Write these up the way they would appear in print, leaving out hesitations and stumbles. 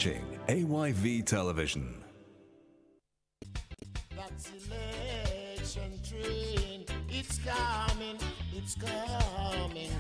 watching AYV Television. That's election train. It's coming now.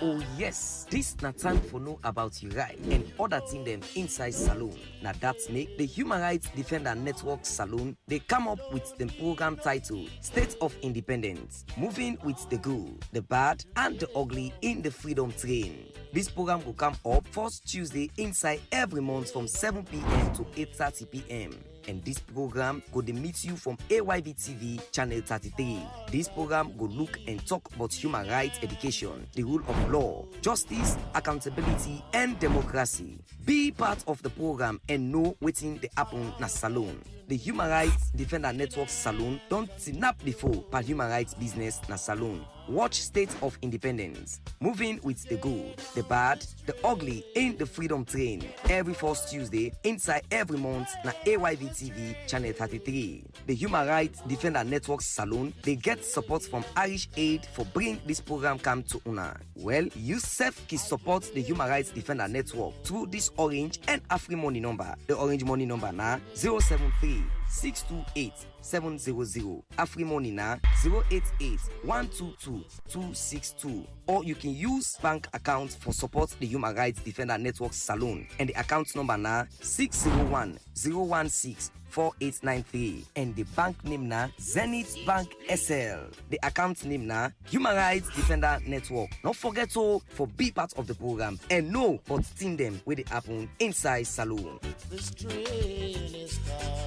Oh yes, this na time for know about you right and other thing them inside saloon. Now that's make the Human Rights Defender Network Saloon, they come up with the program title State of Independence, moving with the good, the bad and the ugly in the freedom train. This program will come up first Tuesday inside every month from 7 p.m. to 8:30 p.m. And this program go to meet you from AYV TV channel 33. This program go look and talk about human rights education, the rule of law, justice, accountability, and democracy. Be part of the program and know what's the happen na saloon. The Human Rights Defender Network Saloon don't snap before per human rights business na saloon. Watch State of Independence, moving with the good, the bad, the ugly in the freedom train every first Tuesday inside every month na AYV TV channel 33. The Human Rights Defender Network Saloon, they get support from Irish Aid for bring this program come to una. Well, you self can support the Human Rights Defender Network through this Orange and AfriMoney number. The Orange Money number na 073-628-700. AfriMoney na 088-122-262. Or you can use bank account for support the Human Rights Defender Network Saloon. And the account number na 601-016-4893. And the bank name na Zenith Bank SL. The account name na Human Rights Defender Network. Don't forget to for be part of the program and know but team them where they happen inside saloon. This train is coming.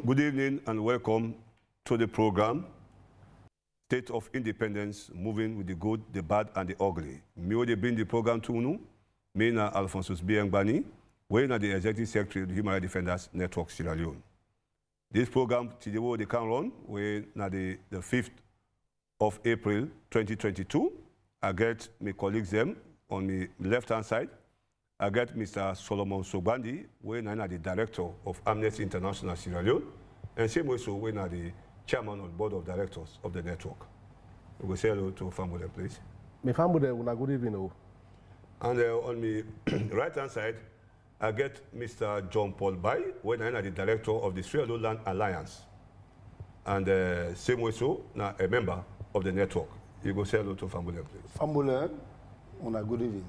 Good evening and welcome to the program State of Independence, moving with the good, the bad and the ugly. Me will bring the program to you. Me na Alphonsus Biengbani, we na the Executive Secretary of the Human Rights Defenders Network Sierra Leone. This program today they can run we na the 5th of April 2022. I get my colleagues them on the left hand side. I get Mr. Solomon Sogbandi, we na the Director of Amnesty International Sierra Leone, and same way so we na the Chairman of the Board of Directors of the network. We will say hello to Famule, please. Me Famule, una good evening. And on the right hand side, I get Mr. John Paul Bai, we na the Director of the Sierra Leone Land Alliance, and same way so na a member of the network. You go say hello to Famule, please. Famule, una good evening.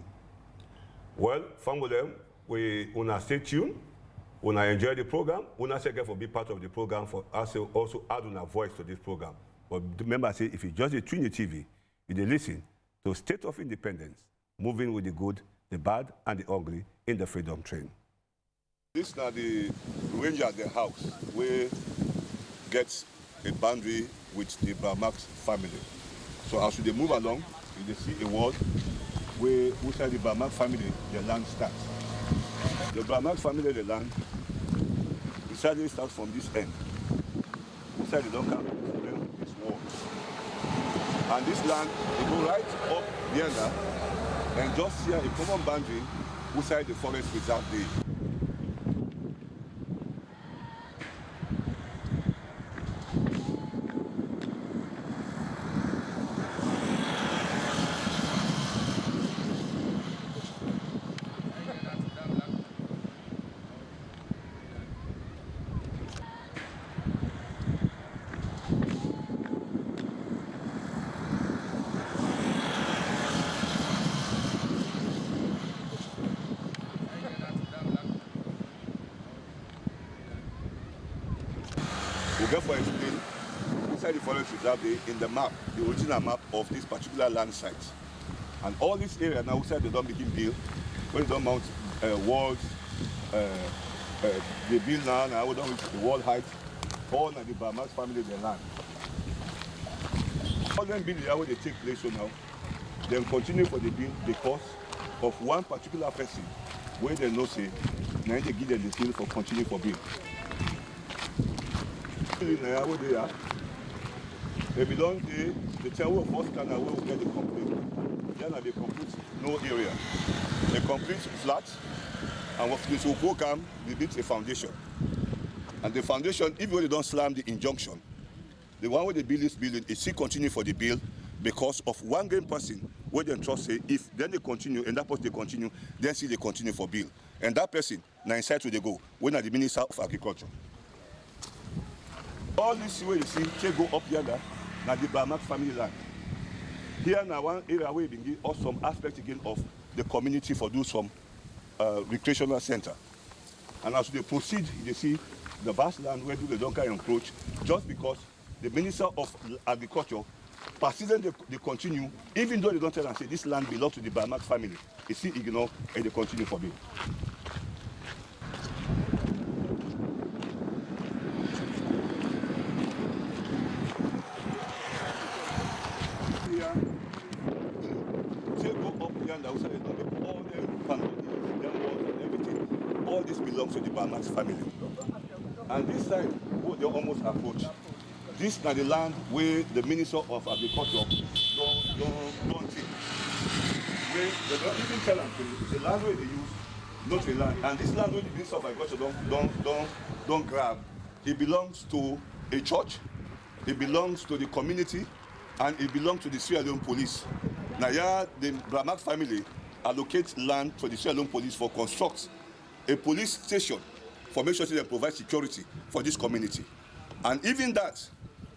Well, Famule, we una stay tuned. Una enjoy the program. Una say for be part of the program for us also add una voice to this program. But remember, say if you just tune your TV, you listen to State of Independence, moving with the good, the bad, and the ugly in the freedom train. This is the ranger at the house where gets a boundary with the Bramax family. So as they move along, you see a wall where inside the Bramax family, the land starts. The Bramax family, the land, decided starts from this end. Inside the local, this wall. And this land, they go right up the end and just here a common boundary inside the forest reserve there. We therefore explain inside the forest reserve in the map, the original map of this particular land site. And all this area now outside they don't begin build, when they don't mount walls, they build now we don't reach the wall height, all na the Bramax family their land. All them buildings where they take place so now, then continue for the build because of one particular person where they know say, now they give them the skill for continue for build. They belong to the tower of first Canada where we get the complete. Then they complete no area. They complete flat, and what this will come, they build a foundation. And the foundation, even when they don't slam the injunction, the one where they build this building is still continue for the build because of one game person where they trust say if then they continue and that person they continue, then see they continue for bill. And that person, now inside where they go, when are the Minister of Agriculture. All this way you see, they go up here, now the Bamak family land. Here now one area where they give us some aspect again of the community for do some recreational center. And as they proceed, they see the vast land where they don't carry encroach, just because the Minister of Agriculture persistent they continue, even though they don't tell and say this land belongs to the Bamak family. They still ignore and they continue for bill. All this belongs to the Bamak family. And this side, they almost approach. This is the land where the Minister of Agriculture don't take. Where they don't even tell them, it's the land where they use, not a land. And this land where the Minister of Agriculture don't grab, it belongs to a church, it belongs to the community, and it belongs to the Sierra Leone police. Now here, the Bamak family allocates land for the Sierra Leone police for construct a police station for make sure they provide security for this community. And even that,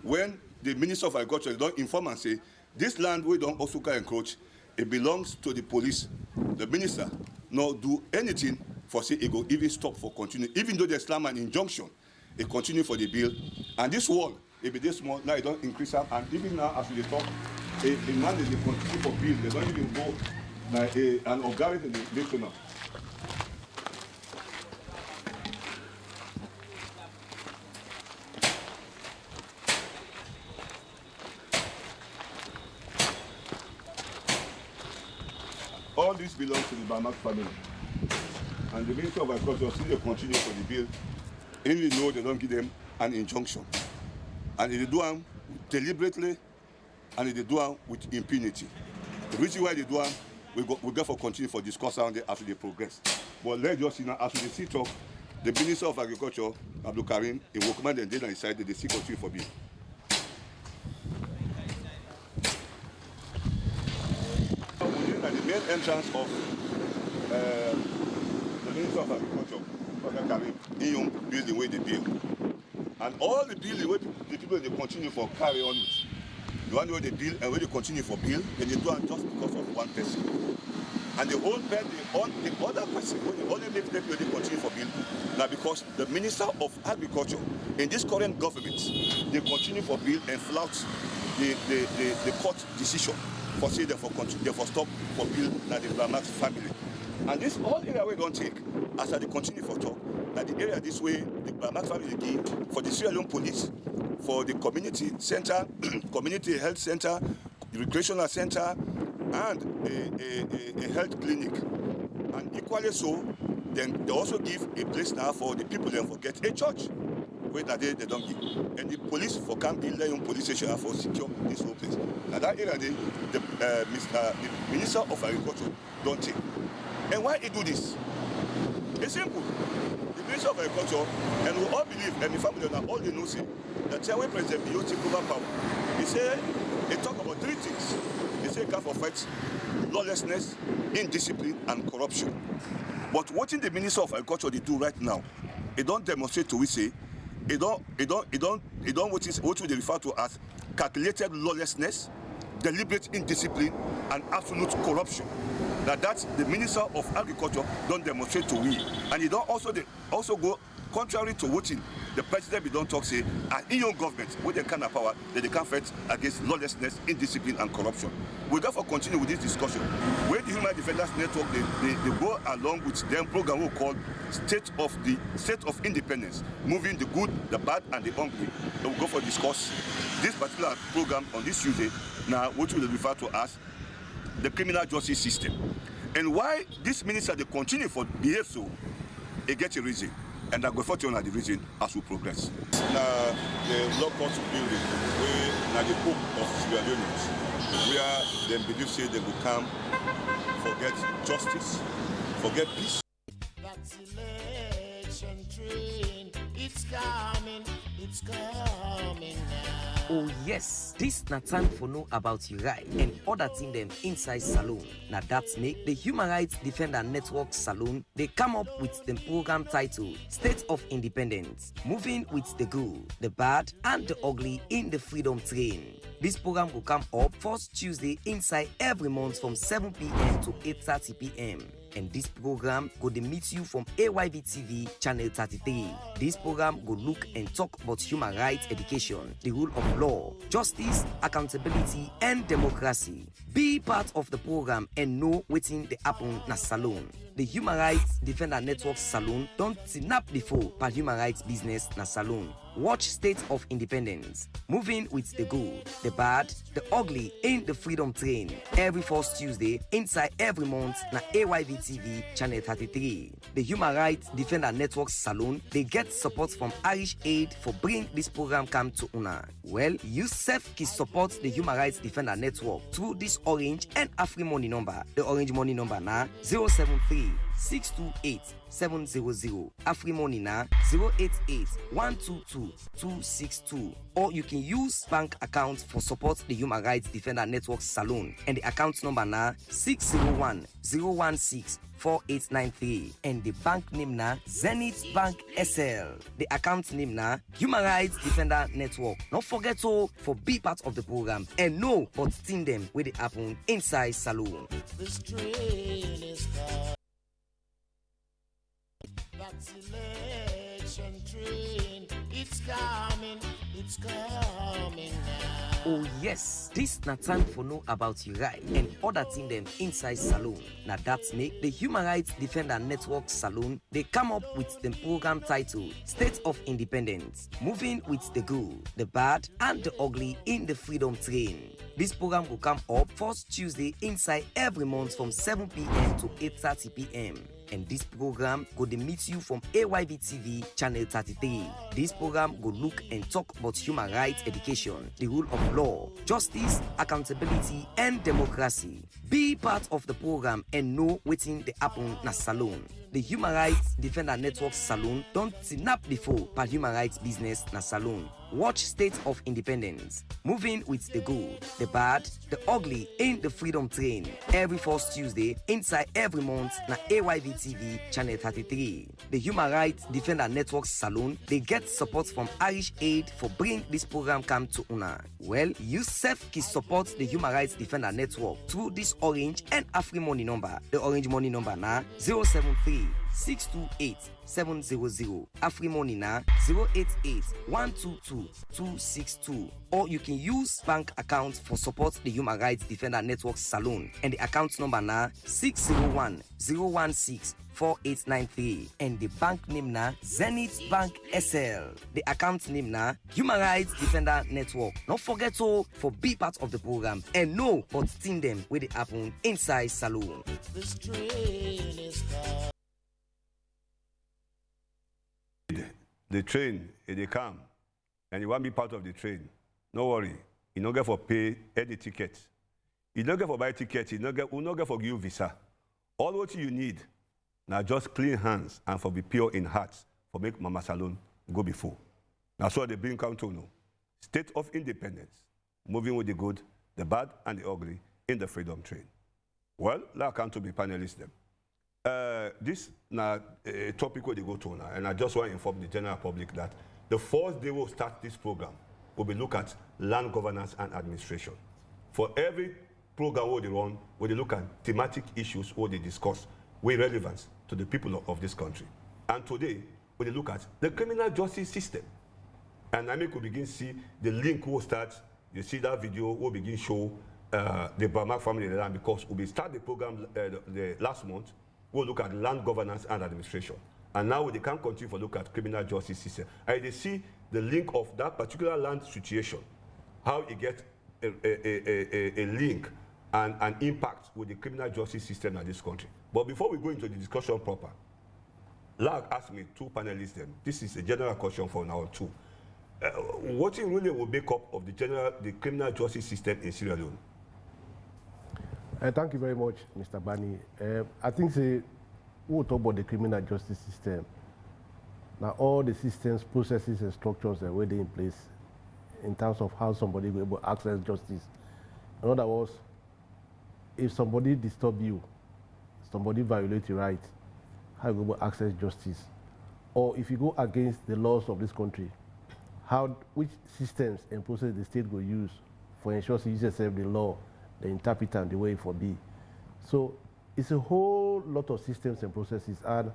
when the Minister of Agriculture don't inform and say, this land we don't also encroach, it belongs to the police. The minister not do anything for say it go even stop for continue. Even though there's an injunction, it continue for the bill. And this wall, it be this small, now it don't increase up. And even now as we talk, a man they continue for bill, they don't even go like an organic in the national. All this belongs to the Bamak family. And the Minister of Agriculture still continue for the bill, even though they don't give them an injunction. And they do them deliberately, and they do them with impunity. The reason why they do them, we therefore continue for discuss on as they progress. But let's just see now, as we sit up, the Minister of Agriculture, Abdul Karim, he will command and then decided they still continue for bill. At the main entrance of the Minister of Agriculture, Abdul Karim, in building where they build. And all the building where the people they continue for carry on with. The one where they build and where they continue for build, and they do it just because of one person. And the whole bed, the other person, when they only make them where they continue for build, now because the Minister of Agriculture in this current government, they continue for build and flout the court decision for say therefore stop for bill that the Bamak family. And this all area we don't take, as they continue for talk, that the area this way, the Bamak family give for the Sierra Leone police, for the community center, community health center, recreational center, and a health clinic. And equally so, then they also give a place now for the people then forget a church. Where that they don't give. And the police for Camp Leon police station for secure this whole place. Now that area the Minister of Agriculture don't take. And why he do this? It's simple. The Minister of Agriculture, and we all believe, and the family now all they know say that when President Bio take over power, he talk about three things. He say can for fight lawlessness, indiscipline, and corruption. But what in the Minister of Agriculture they do right now, they don't demonstrate to we say it don't what they refer to as calculated lawlessness, deliberate indiscipline, and absolute corruption. Now that's the Minister of Agriculture don't demonstrate to we, and they don't also go contrary to what the president don't talk say an EU government with the kind of power that they can fight against lawlessness, indiscipline, and corruption. We therefore continue with this discussion. Where the Human Defenders Network they go along with them program we call State of Independence, moving the good, the bad, and the hungry. They will go for discuss this particular program on this Tuesday. Now, what we refer to as the criminal justice system, and why this minister they continue for behave so, it gets a reason. And I go for you on the region as we progress. Now, the law court building, where the hope of Sierra Leoneans, where they believe say they will come, forget justice, forget peace. That's election train. It's coming now. Oh yes, this na time for know about your right and other thing them inside saloon. Now that's make the Human Rights Defender Network Saloon, they come up with the program title State of Independence, moving with the good, the bad and the ugly in the freedom train. This program will come up first Tuesday inside every month from 7 p.m. to 8:30 p.m. And this program go to meet you from AYV TV channel 33. This program go look and talk about human rights education, the rule of law, justice, accountability, and democracy. Be part of the program and know waiting the happen na saloon. The Human Rights Defender Network Saloon don't snap before per human rights business na saloon. Watch State of Independence, moving with the good, the bad, the ugly in the freedom train every first Tuesday inside every month na AYV TV channel 33. The Human Rights Defender Network Saloon, they get support from Irish Aid for bring this program come to una. Well, you self can support the Human Rights Defender Network through this Orange and AfriMoney number. The Orange Money number na 073 628 700. AfriMoney na 088 122 262. Or you can use bank account for support the Human Rights Defender Network Saloon, and the account number na 601 016 4893, and the bank name na Zenith Bank SL. The account name na Human Rights Defender Network. Don't forget to for be part of the program and know but thing them where they happen inside saloon. This train is coming. That's election train. It's coming now. Oh yes, this na time for know about your right and other thing them inside saloon. Now that's make the Human Rights Defender Network Saloon, they come up with the program title State of Independence, moving with the good, the bad and the ugly in the freedom train. This program will come up first Tuesday inside every month from 7 p.m. to 8:30 p.m. And this program go to meet you from AYV TV channel 33. This program go look and talk about human rights education, the rule of law, justice, accountability, and democracy. Be part of the program and know waiting the happen na saloon. The Human Rights Defender Network Saloon don't snap before per human rights business na saloon. Watch State of Independence, moving with the good, the bad, the ugly in the freedom train every first Tuesday inside every month na AYV TV channel 33. The Human Rights Defender Network Saloon, they get support from Irish Aid for bring this program come to una. Well, you self can support the Human Rights Defender Network through this Orange and AfriMoney number. The Orange Money number na 073 628 700. AfriMoney na 088 122 262. Or you can use bank account for support the Human Rights Defender Network Saloon, and the account number na 601 016 4893, and the bank name na Zenith Bank SL. The account name na Human Rights Defender Network. Don't forget to for be part of the program and know but thing them where they happen inside saloon. This train is coming. The train, they come, and you want to be part of the train. No worry, you don't get for pay any ticket. You don't get for buy ticket, you don't get for give you visa. All what you need, now just clean hands and for be pure in heart, for make Mama Saloon go before. That's what they bring come to know. State of independence, moving with the good, the bad, and the ugly in the freedom train. Well, I come to be panelists them. This now a topic where they go to now, and I just want to inform the general public that the first day we'll start this program, we'll be look at land governance and administration. For every program where they run, where they look at thematic issues where they discuss with relevance to the people of this country. And today, when they look at the criminal justice system, and I mean could begin see the link will start. You see that video will begin show the Bamak family land, because we start the program the last month. We'll look at land governance and administration. And now they can continue to look at criminal justice system. And they see the link of that particular land situation, how it gets a link and an impact with the criminal justice system in this country. But before we go into the discussion proper, Lag asked me, two panelists them, this is a general question for now too. What really will make up of the criminal justice system in Sierra Leone? Thank you very much, Mr. Bani. I think we'll talk about the criminal justice system. Now, all the systems, processes, and structures that were in place in terms of how somebody will able to access justice. In other words, if somebody disturb you, somebody violate your right, how you go able to access justice? Or if you go against the laws of this country, which systems and process the state will use for ensure you yourself the law, the interpreter, and the way it for be. So it's a whole lot of systems and processes. And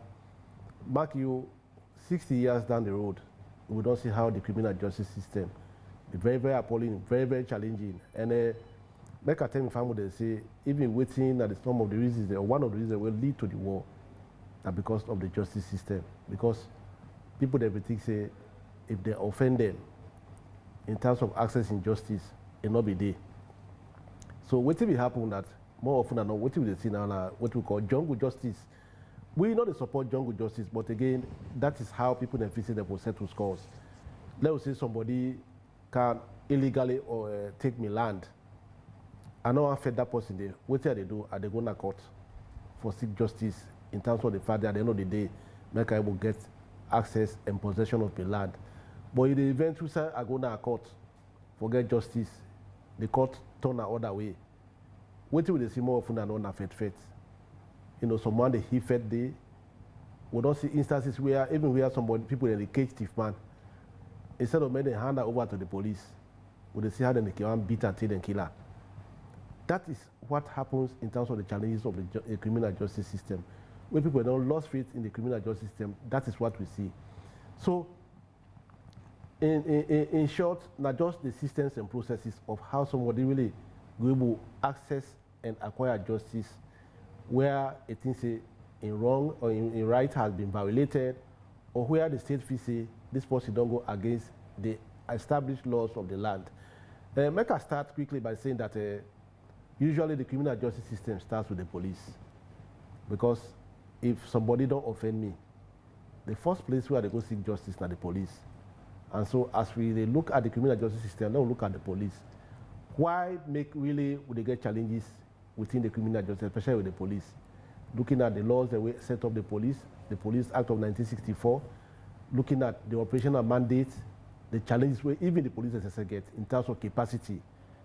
mark you 60 years down the road, we don't see how the criminal justice system is very, very appalling, very, very challenging. And make a tell me, family, they say, even waiting at some of the reasons, or one of the reasons will lead to the war, are because of the justice system. Because people that think say, if they offend them in terms of accessing justice, it not be there. So what will happen that more often than not, what we see now, what we call jungle justice. We not support jungle justice, but again, that is how people then feel them will settle scores. Let's say somebody can illegally or take me land. I know I fed that person there. What they do? Are they going to court for seek justice in terms of the fact that at the end of the day, make I will get access and possession of the land. But in the event we say I go to court, forget justice, the court turn the other way. What will they see more often than not a fed? You know, someone they he fed day. We don't see instances where even where somebody people in the cage thief man, instead of making hand over to the police, we they see how they can beat and kill and killer. That is what happens in terms of the challenges of the criminal justice system. When people don't lose faith in the criminal justice system, that is what we see. So, in short, not just the systems and processes of how somebody really go able to access and acquire justice, where a thing say in wrong or in right has been violated, or where the state fee say this person don't go against the established laws of the land. Make us start quickly by saying that usually the criminal justice system starts with the police, because if somebody don't offend me, the first place where they go seek justice is the police. And so as we look at the criminal justice system, now we look at the police. Why make really would they get challenges within the criminal justice, especially with the police? Looking at the laws that we set up the Police Act of 1964, looking at the operational mandates, the challenges where even the police get in terms of capacity,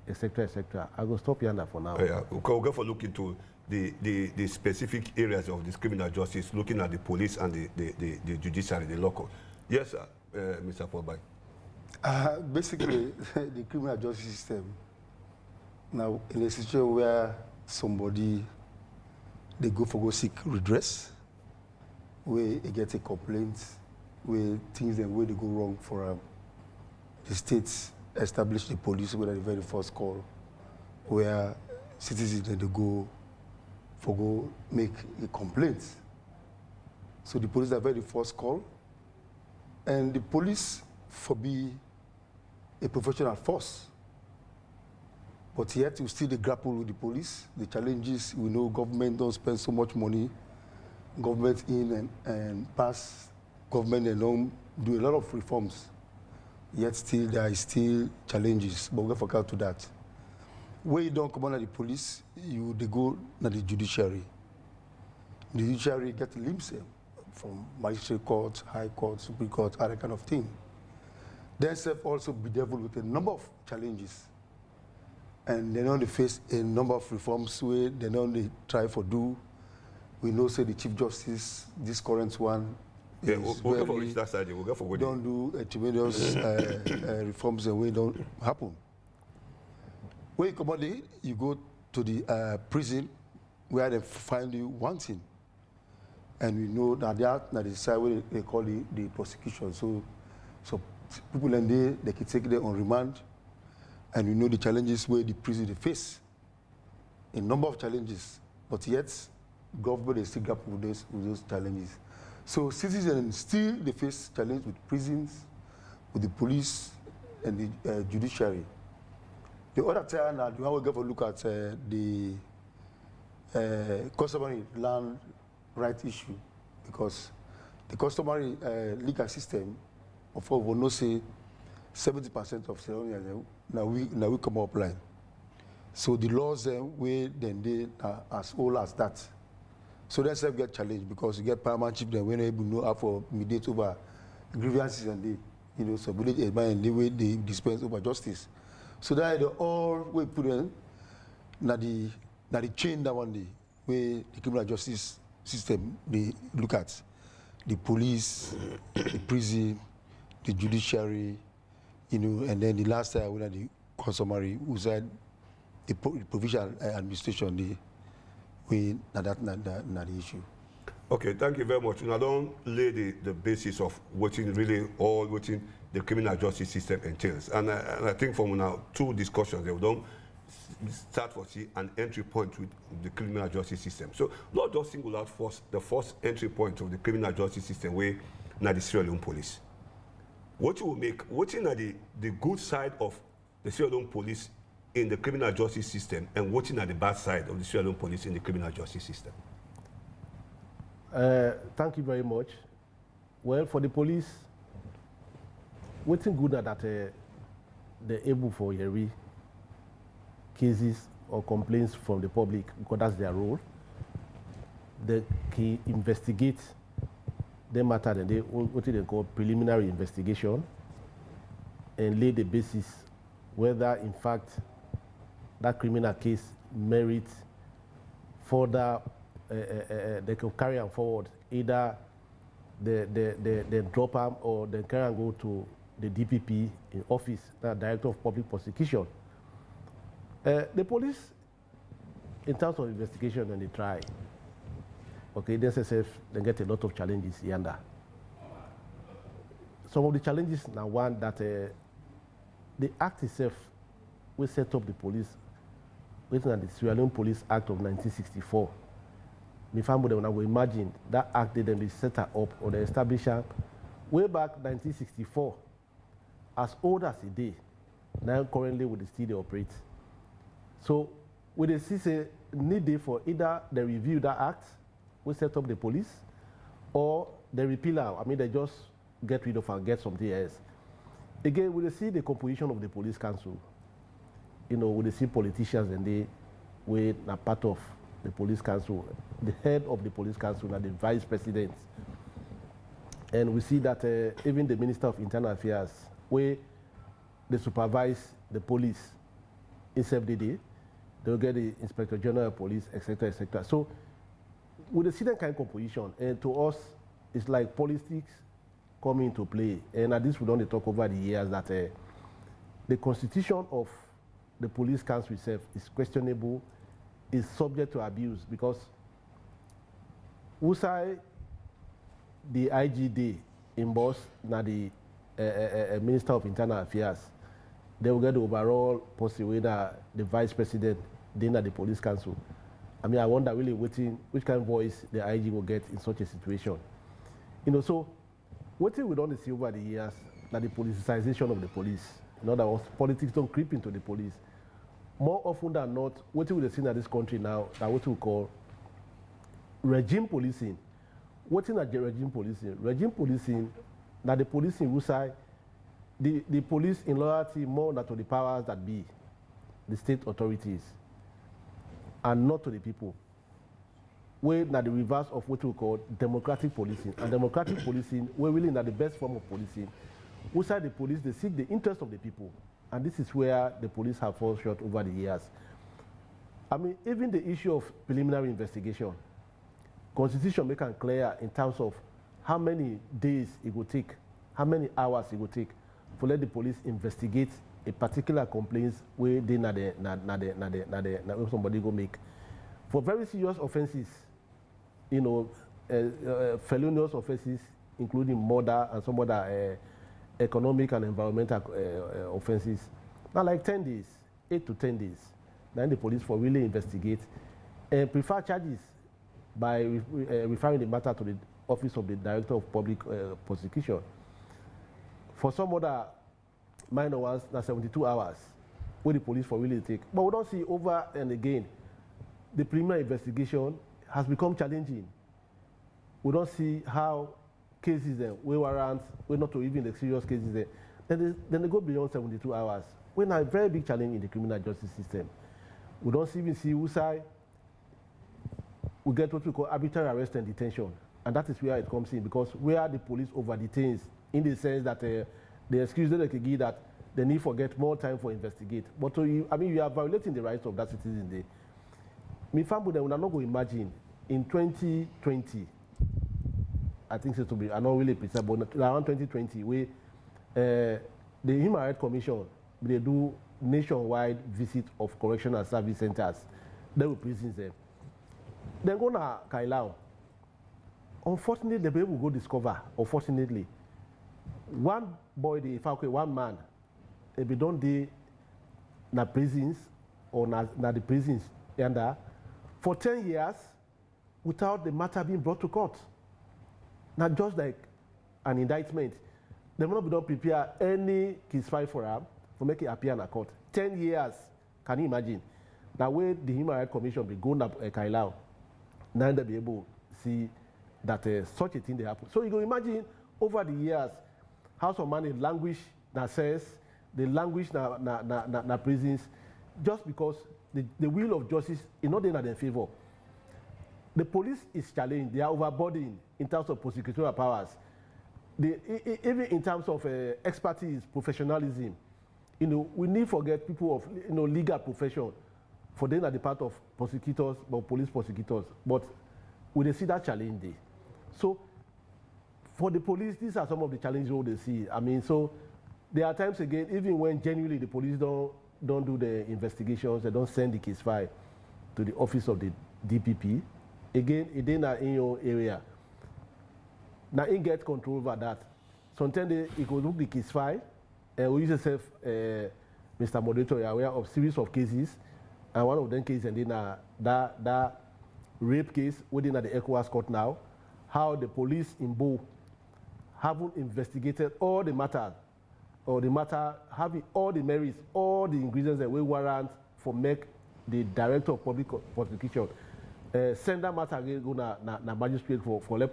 etc., etc. I will stop here for now. Yeah, we'll go for look into the specific areas of this criminal justice, looking at the police and the judiciary, the local. Yes, sir, Mr. Pobai. Basically, the criminal justice system, now in a situation where somebody, they go seek redress, where they get a complaint, where things and where they go wrong for the states establish the police with the very first call, where citizens they go make a complaint. So the police are very first call, and the police be a professional force. But yet we still grapple with the police. The challenges, we know government don't spend so much money. Government in and pass, government and don't do a lot of reforms. Yet still there are still challenges, but we'll get forward to that. Where you don't come under the police, they go to the judiciary. The judiciary get limbs from magistrate court, high court, supreme court, other kind of thing. They also be dealt with a number of challenges. And they know they face a number of reforms where they know they try for do. We know, say, the Chief Justice, this current one, yeah, we'll go for that side. We'll go for what don't do tremendous reforms and we don't happen. When you come out there, you go to the prison where they find you wanting. And we know that that is the side where they call the prosecution. So people in there, they can take them on remand. And we know the challenges where the prison they face. A number of challenges, but yet government is still grappling with those challenges. So citizens still they face challenge with prisons, with the police, and the judiciary. The other time, now we have to look at the customary land right issue, because the customary legal system, of course, will not say 70% of Sierra Leone now we come up line. So the laws where then they are as old as that. So that's why we get challenged, because you get paramount chief then when able to know how for mediate over grievances and subordinate and the way they dispense over justice. So that the all way put in, that the chain that one day where the criminal justice system they look at the police, the prison, the judiciary, and then the last time when the customary who said the provincial administration that's the issue. Okay, thank you very much. Now, don't lay the basis of what the criminal justice system entails. And I think from now 2 discussions, they don't start for see an entry point with the criminal justice system. So, not just single out the first entry point of the criminal justice system where now the Sierra Leone police. What you will make, what's in the good side of the Sierra Leone police in the criminal justice system, and what's in the bad side of the Sierra Leone police in the criminal justice system? Thank you very much. Well, for the police, what's good that they're able for hearing cases or complaints from the public, because that's their role. They can investigate the matter and they what they call preliminary investigation and lay the basis whether in fact that criminal case merits further they can carry on forward, either they drop them or they carry and go to the DPP in office, the Director of Public Prosecution. The police, in terms of investigation and the trial, okay, they get a lot of challenges here and there. Some of the challenges now one that the act itself will set up the police, written at the Sierra Leone Police Act of 1964. If I'm going to imagine that act did then be set up or they established way back 1964, as old as a day, now currently with the still they operate. So with the CC need day for either they review that act, we set up the police, or they repeal out. I mean, they just get rid of and get something else. Again, we see the composition of the police council. We see politicians and they were part of the police council, the head of the police council and the vice president. And we see that even the Minister of Internal Affairs, where they supervise the police in self-DD, they'll get the Inspector General of Police, etc., etc. So with the that kind of composition, and to us, it's like politics coming into play. And at this, we don't talk over the years that the constitution of the police council itself is questionable, is subject to abuse, because Usai, the IGD, in boss, now the Minister of Internal Affairs, they will get the overall policy whether the vice president, then at the police council. I mean, I wonder really which kind of voice the IG will get in such a situation. So what we don't see over the years, that the politicization of the police. In other words, politics don't creep into the police. More often than not, what we see in this country now, that what we call regime policing. What is regime policing? Regime policing, that the police in Usai, the police in loyalty more than to the powers that be, the state authorities, and not to the people. We're not the reverse of what we call democratic policing. And democratic policing, we're really not the best form of policing. Usai the police, they seek the interest of the people. And this is where the police have fallen short over the years. I mean, even the issue of preliminary investigation, Constitution make it clear in terms of how many days it will take, how many hours it will take to let the police investigate a particular complaint where they somebody go make. For very serious offenses, felonious offenses, including murder and some other economic and environmental offenses, now like 10 days, 8 to 10 days. Then the police for really investigate and prefer charges by referring the matter to the Office of the Director of Public Prosecution. For some other minor ones, that's 72 hours, where the police for really take. But we don't see over and again, the preliminary investigation has become challenging. We don't see how cases then, we warrants, we're not to even the serious cases there. Then they go beyond 72 hours. We're in a very big challenge in the criminal justice system. We don't even see Usai. We get what we call arbitrary arrest and detention. And that is where it comes in, because where the police over detains, in the sense that the excuse that they can give that they need to get more time for investigate. But to you, I mean, you are violating the rights of that citizen there. Me family, they will not go imagine in 2020. I think it will be, I'm not really precise, but around 2020, where the Human Rights Commission, they do nationwide visit of correctional service centers. They will prisons them. Then go to Kailao. Unfortunately, the people will go discover, unfortunately, one boy, one man, they don't be na prisons or na the prisons and for 10 years without the matter being brought to court. Not just like an indictment. They will not prepare any case file for them for make it appear in a court. 10 years, can you imagine? Now where the Human Rights Commission be going up Kailao, now they'll be able to see that such a thing they happen. So you can imagine over the years how some man languish na says, the language na prisons, just because the will of justice is not in their favor. The police is challenged, they are overburdened in terms of prosecutorial powers. Even in terms of expertise, professionalism, we need to forget people of legal profession for them at the part of prosecutors, but police prosecutors. But we see that challenge there. So for the police, these are some of the challenges they see. I mean, so there are times again, even when genuinely the police don't do the investigations, they don't send the case file to the office of the DPP. Again, it is in your area. Now, it get control over that. Sometimes it goes look the case file, and we use yourself, Mr. Moderator, you are aware of series of cases, and one of them cases, and then that rape case within the ECOWAS court now, how the police in Bo haven't investigated all the matter, or the matter having all the merits, all the ingredients that we warrant for make the director of public prosecution send that matter again go na magistrate for let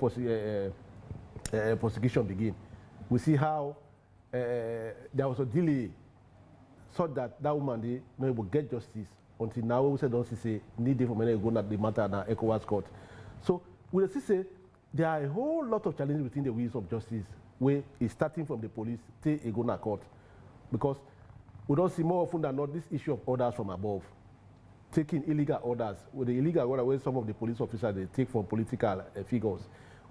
prosecution begin. We see how there was a delay so that woman they not able to get justice until now we say don't say need for many go na the matter na ECOWAS court. So we see say there are a whole lot of challenges within the wheels of justice where it's starting from the police till it go na court, because we don't see more often than not this issue of orders from above, taking illegal orders. With the illegal order where some of the police officers they take from political figures,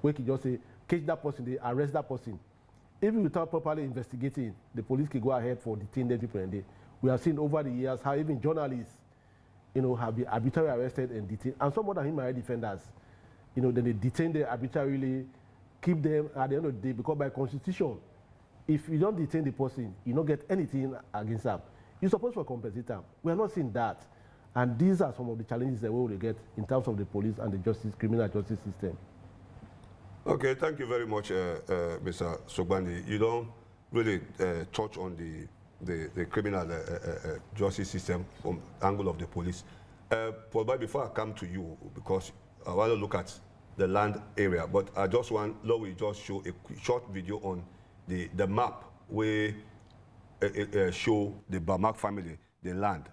where you just say catch that person, they arrest that person. Even without properly investigating, the police can go ahead for detaining people and they. We have seen over the years how even journalists, have been arbitrarily arrested and detained, and some other human rights defenders, then they detain them arbitrarily, keep them at the end of the day, because by constitution, if you don't detain the person, you don't get anything against them. You're supposed to compensate them. We are not seeing that. And these are some of the challenges that we will get in terms of the police and the criminal justice system. Okay, thank you very much, Mr. Sogbandi. You don't really touch on the criminal justice system from the angle of the police. But before I come to you, because I want to look at the land area, but I just want Lowy just show a short video on the map where show the Bamak family, the land.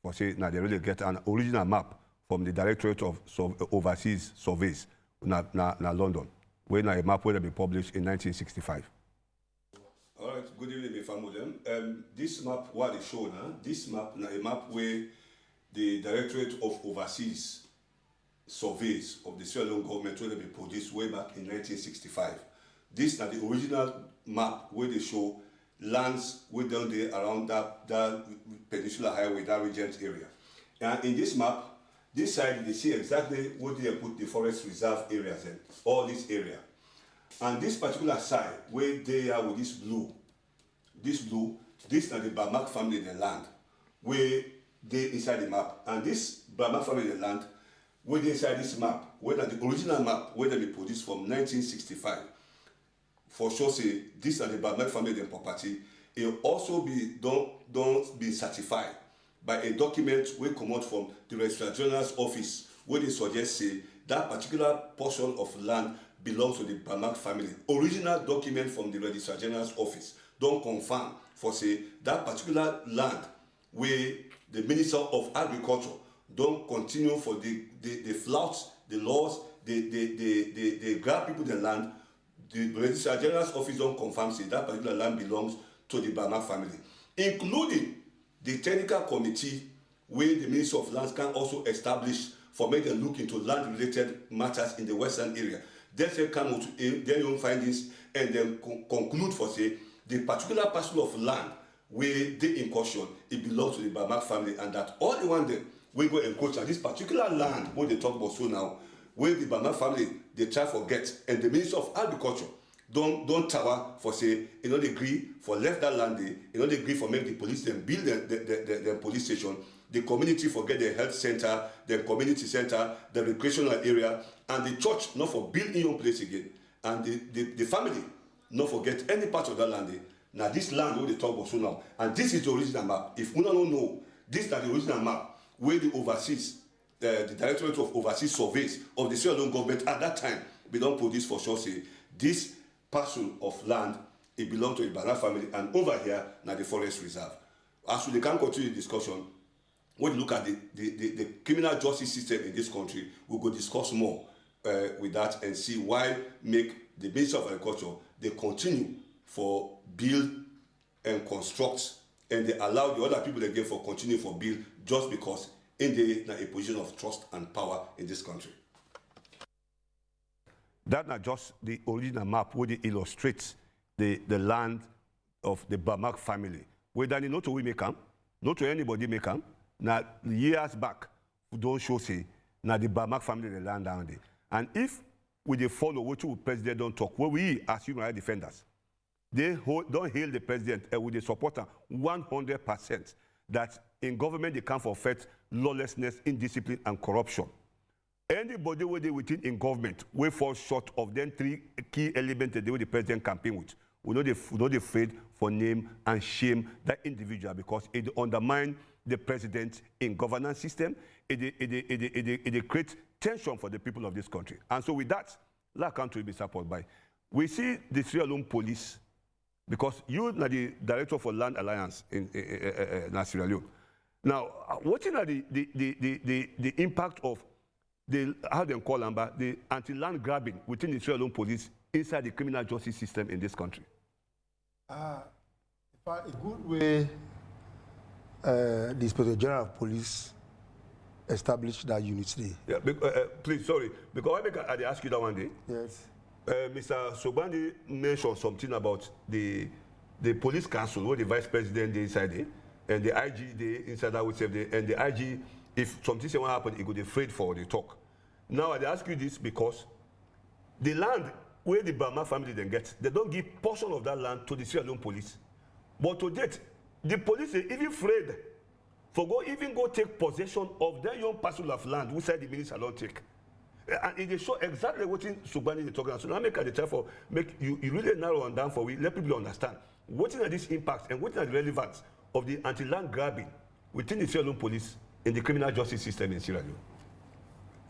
For say now they really get an original map from the Directorate of Overseas Surveys na London, where now a map will be published in 1965. All right, good evening, Mifamudem. This map, what they show now, this map now a map where the Directorate of Overseas Surveys of the Sierra Leone government will be produced way back in 1965. This is the original map where they show lands way down there around that Peninsula Highway, that Regent area. And in this map, this side you see exactly where they put the forest reserve areas in, all this area. And this particular side, where they are with this blue, this is the Bamak family in the land, where they inside the map. And this Bamak family in the land, where they inside this map, where the original map, where they be produced from 1965. For sure, say this are the Bamak family and property. It will also be don't be certified by a document we come out from the Registrar General's office, where they suggest say that particular portion of land belongs to the Bamak family. Original document from the Registrar General's office don't confirm for say that particular land where the Minister of Agriculture don't continue for the flouts, the laws, they grab people the land. The Registrar General's office don't confirm say that particular land belongs to the Bama family, including the technical committee where the Ministry of Lands can also establish for make them look into land-related matters in the western area. They say come out their own findings and then conclude for say the particular parcel of land where they incursion, it belongs to the Bama family, and that all the one them we go encroach on this particular land what they talk about so now, where the Bama family they try forget, and the Minister of Agriculture don't tower for say you know they agree for left that land there, you know they agree for make the police them build the police station, the community forget the health center, the community center, the recreational area, and the church not for build in your place again, and the family not forget any part of that land there. Now this land where they talk about so now, and this is the original map. If we don't know, this is the original map where the overseas, the Directorate of Overseas Surveys of the Sierra Leone government at that time, we don't produce for sure say this parcel of land it belonged to the Bama family, and over here now the forest reserve. As we can continue the discussion, when you look at the criminal justice system in this country, we will discuss more with that and see why make the Ministry of Agriculture they continue for build and construct, and they allow the other people again for continue for build just because in a position of trust and power in this country. That's not just the original map where it illustrates the land of the Bama family. Whether not to we make come, not to anybody make come. Now years back, we don't show say now the Bama family the land down there. And if we dey follow what the president don't talk, where we as human rights defenders, they don't hail the president with the supporter 100% that in government they come for fight lawlessness, indiscipline, and corruption. Anybody where they within in government will fall short of them three key elements that the president campaign with. We not afraid for name and shame that individual because it undermines the president in governance system. It creates tension for the people of this country. And so with that, that country will be supported by. We see the Sierra Leone police, because you are the director for Land Alliance in Sierra Leone. Now, what is the impact of the how they call them, the anti-land grabbing within the Sierra Leone police inside the criminal justice system in this country? A good way the Inspector General of Police established that unit today. Yeah, please, sorry, because I asked you that one day. Yes. Mr. Sobandi mentioned something about the police council, where the vice president is inside there, and the IG they inside that would save there, and the IG, if something will happen, he could be afraid for the talk. Now I ask you this because the land where the Bama family then get, they don't give portion of that land to the Sierra Leone police. But to date, the police are even afraid for even go take possession of their young parcel of land which side the minister don't take. And it show exactly what Subani is talking about. So now make a try for make you really narrow and down for we let people understand what are these impacts and what are the relevance of the anti-land grabbing within the Sierra Leone police in the criminal justice system in Sierra Leone.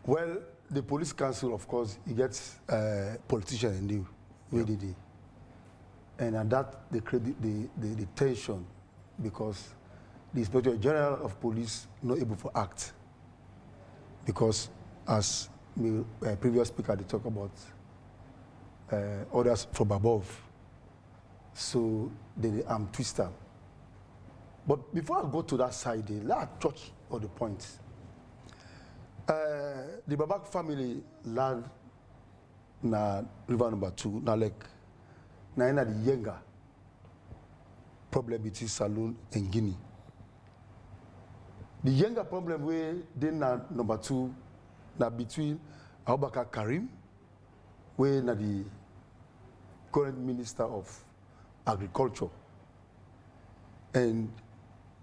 Well, the police council, of course, it gets politicians in the WDD. And at that, they create the tension because the Inspector General of Police not able to act. Because as the previous speaker, they talk about orders from above. So they twist them. But before I go to that side, let's touch on the point. The Babak family land na river number 2, na like na the younger problem between Saloon and Guinea. The younger problem where they na number 2 na between Abubakar Karim, where na the current Minister of Agriculture, and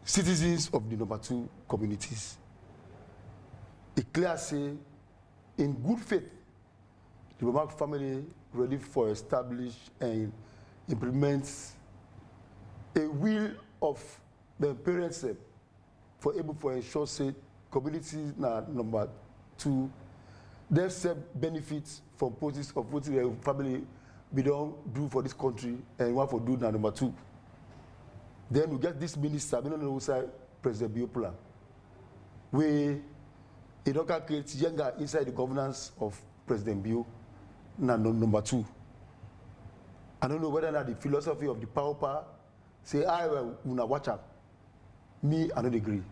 citizens of the number 2 communities. It clearly say, in good faith, the Babak family ready for establish and implement a will of the parents for able to ensure say communities na number 2 they self benefits from process of what the family we don't do for this country and want for do na number 2. Then we get this minister, we don't know who's President Biopla, where he don't create younger inside the governance of President Bio, number 2. I don't know whether or not the philosophy of the power say, I will not watch out. Me, I don't agree.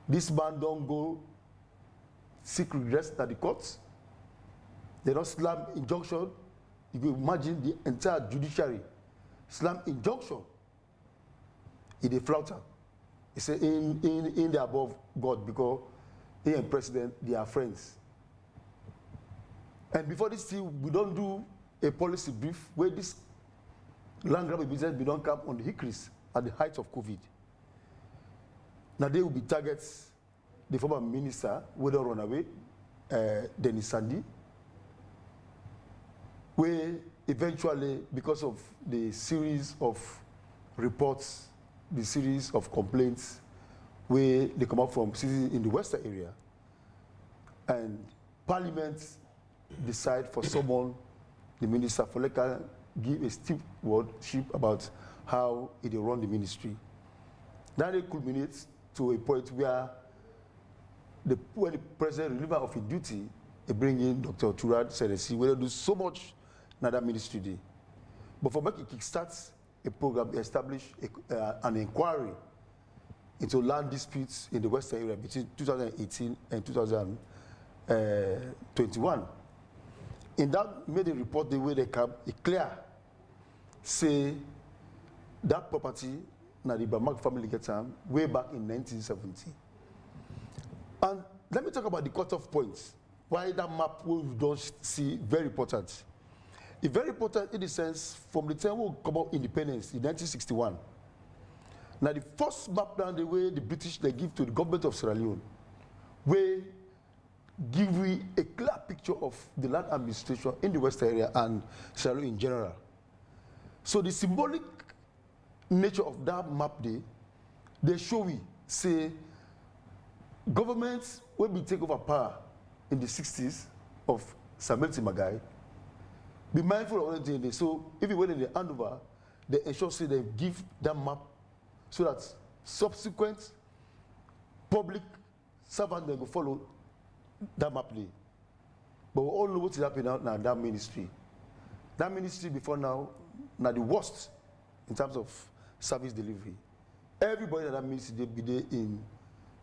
This man don't go seek redress at the courts. They don't slam injunction. You can imagine the entire judiciary slam injunction. He dey flouter. He say in the above God because he and president they are friends. And before this thing, we don't do a policy brief where this land grabbing business we don't come on the hickories at the height of COVID. Now they will be targets the former minister, whether run away, Dennis Sandy, where eventually, because of the series of reports, the series of complaints, where they come up from cities in the western area, and Parliament decide for someone, the minister, for like give a steep wordship about how he dey run the ministry. Then it culminates to a point where when the president reliever of his duty, they bring in Dr. Turad Senesi, where they do so much in that ministry day. But for making kickstarts a program, they establish an inquiry into land disputes in the western area between 2018 and 2021. In that made a report the way they come, it clear, say that property, now the Bamak family gets way back in 1970. And let me talk about the cutoff points. Why that map we don't see very important. It's very important in the sense from the time we come out independence in 1961. Now the first map down the way the British they give to the government of Sierra Leone, where give we a clear picture of the land administration in the West area and Sierra Leone in general. So the symbolic nature of that map day, they show we say governments will be take over power in the 60s of Samuel Timagai. Be mindful of what they so even when they hand over, they ensure say they give that map so that subsequent public servants they go follow that map day. But we all know what is happening now in that ministry. That ministry before now the worst in terms of service delivery. Everybody in that ministry they be there in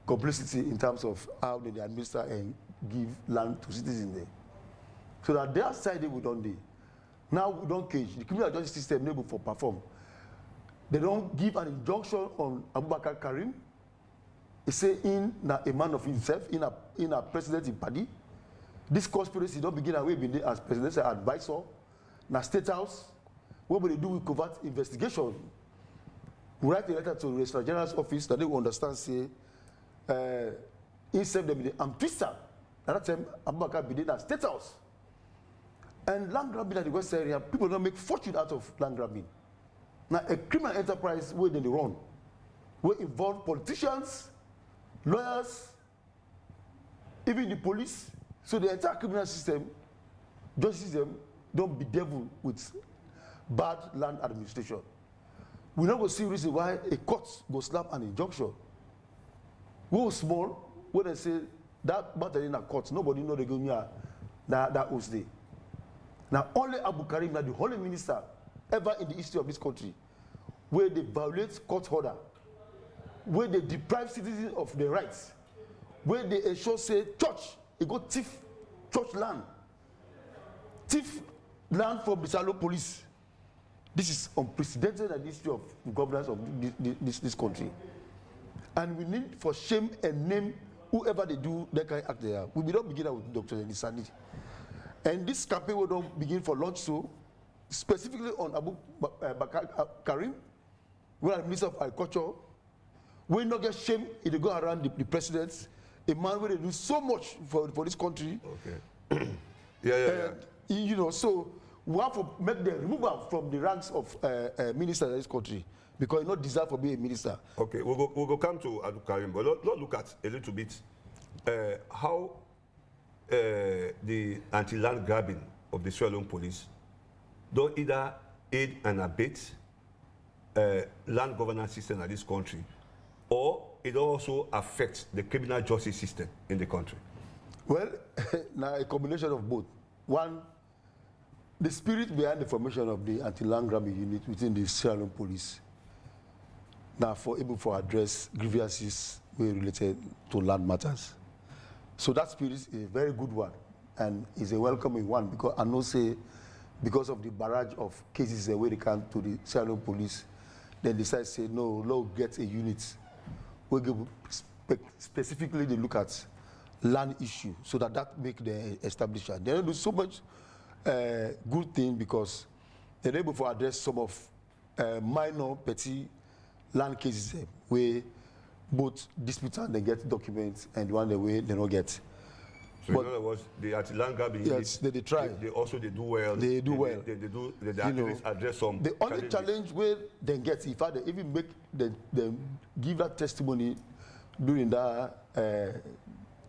complicity in terms of how they administer and give land to citizens there. So that their side they would don't do. Now we don't cage. The criminal justice system able for perform. They don't give an injunction on Abubakar Karim. He say in a man of himself, in a president in Paddy. This conspiracy don't begin away been there as presidential advisor. Now State House, what will they do with covert investigation? We write a letter to the Registrar General's office that they will understand say instead them the twister. At that time, Abubakar be there at State House. And land grabbing at the West area, people don't make fortune out of land grabbing. Now, a criminal enterprise where they run, will involve politicians, lawyers, even the police. So the entire criminal system, justice system, don't be devil with bad land administration. We don't go see reason why a court go slap an injunction. We go small, when they say that matter in a court, nobody know they go near that host day. Now, only Abu Karim, the only minister ever in the history of this country, where they violate court order, where they deprive citizens of their rights, where they ensure, say, church, they go thief church land from the Salo police. This is unprecedented in the history of governance of this country. And we need for shame and name whoever they do that kind of act there. We will not begin with Dr. Nisani. And this campaign will not begin for launch so specifically on Abu Bakar Karim, we are Minister of Agriculture. We not get shame if they go around the presidents, a man where they do so much for this country. Okay. Yeah. You know, so we have to make the removal from the ranks of ministers in this country because he not deserve to be a minister. Okay, we'll go come to Abu Karim, but let's look at a little bit how the anti-land grabbing of the Sierra Leone police don't either aid and abet land governance system in this country, or it also affects the criminal justice system in the country. Well, now a combination of both. One, the spirit behind the formation of the anti-land grabbing unit within the Sierra Leone police now for able to address grievances related to land matters. So that spirit is a very good one and is a welcoming one because I know say because of the barrage of cases where they come to the Sierra Leone police, then decide say no, let's get a unit. We specifically they look at land issue so that make the establishment. They don't do so much good thing because they're able to address some of minor petty land cases where both disputants they get documents and the one the way they don't get. So in other words, the land grabbing, yes, they try. They also do well. They do well. They at least address some. The only challenge where they get, if they even make them give that testimony during that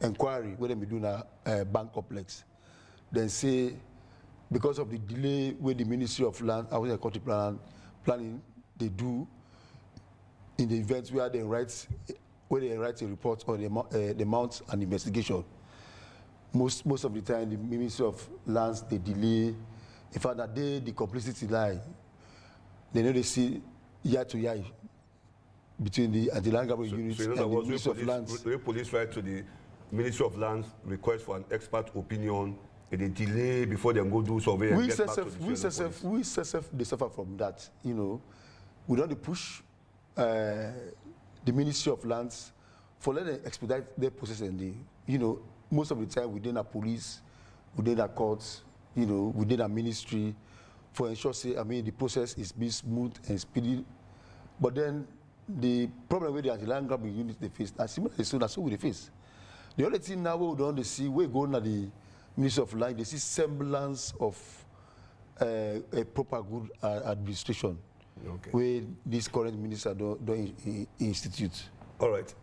inquiry where they be doing a bank complex, then say because of the delay with the Ministry of Land, I was a country planning, they do in the events where they write a report on the amount and investigation. Most of the time, the Ministry of Lands, they delay. In fact, that day, the complicity lie. They know they see year to year between the anti-land grabbing units and the Ministry of Lands. The police write to the Ministry of Lands, request for an expert opinion, and they delay before they go do survey and get back to the police. We they suffer from that. You know, we don't push the Ministry of Lands for letting them expedite their process and most of the time within our police, within our courts, within our ministry, for ensure the process is being smooth and speedy. But then the problem with the anti-land grabbing units they face, as similar as soon as we face. The only thing now we don't see, we go to the Ministry of Land, they see semblance of a proper good administration, where this current minister don't institute. All right.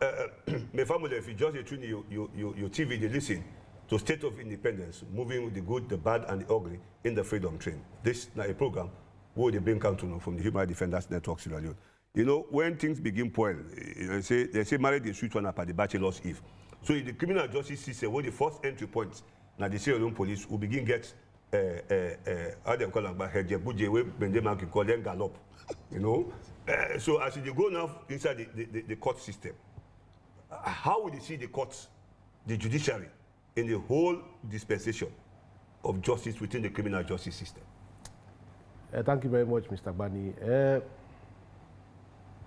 My family, if you just tune your TV, they listen to State of Independence, moving with the good, the bad, and the ugly in the freedom train. This is a program where they bring counsel from the Human Rights Defenders Network, Sierra Leone. When things begin spoil, they say marriage is switch one up at the bachelor's eve. So in the criminal justice system, where the first entry point, now the Sierra Leone police will begin get how they call them, Benjamin can call them gallop, so as they go now inside the court system, how will they see the courts, the judiciary, in the whole dispensation of justice within the criminal justice system? Thank you very much, Mr. Bani.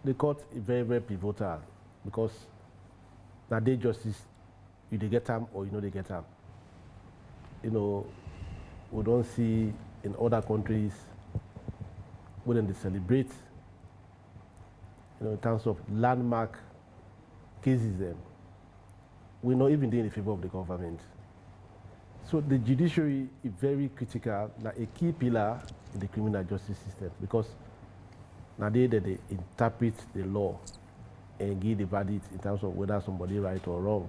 The court is very, very pivotal because that day justice, you they get them or you know they get them. We don't see in other countries when they celebrate, in terms of landmark cases, we're not even in favor of the government. So the judiciary is very critical, like a key pillar in the criminal justice system, because now they interpret the law and give the verdict in terms of whether somebody right or wrong.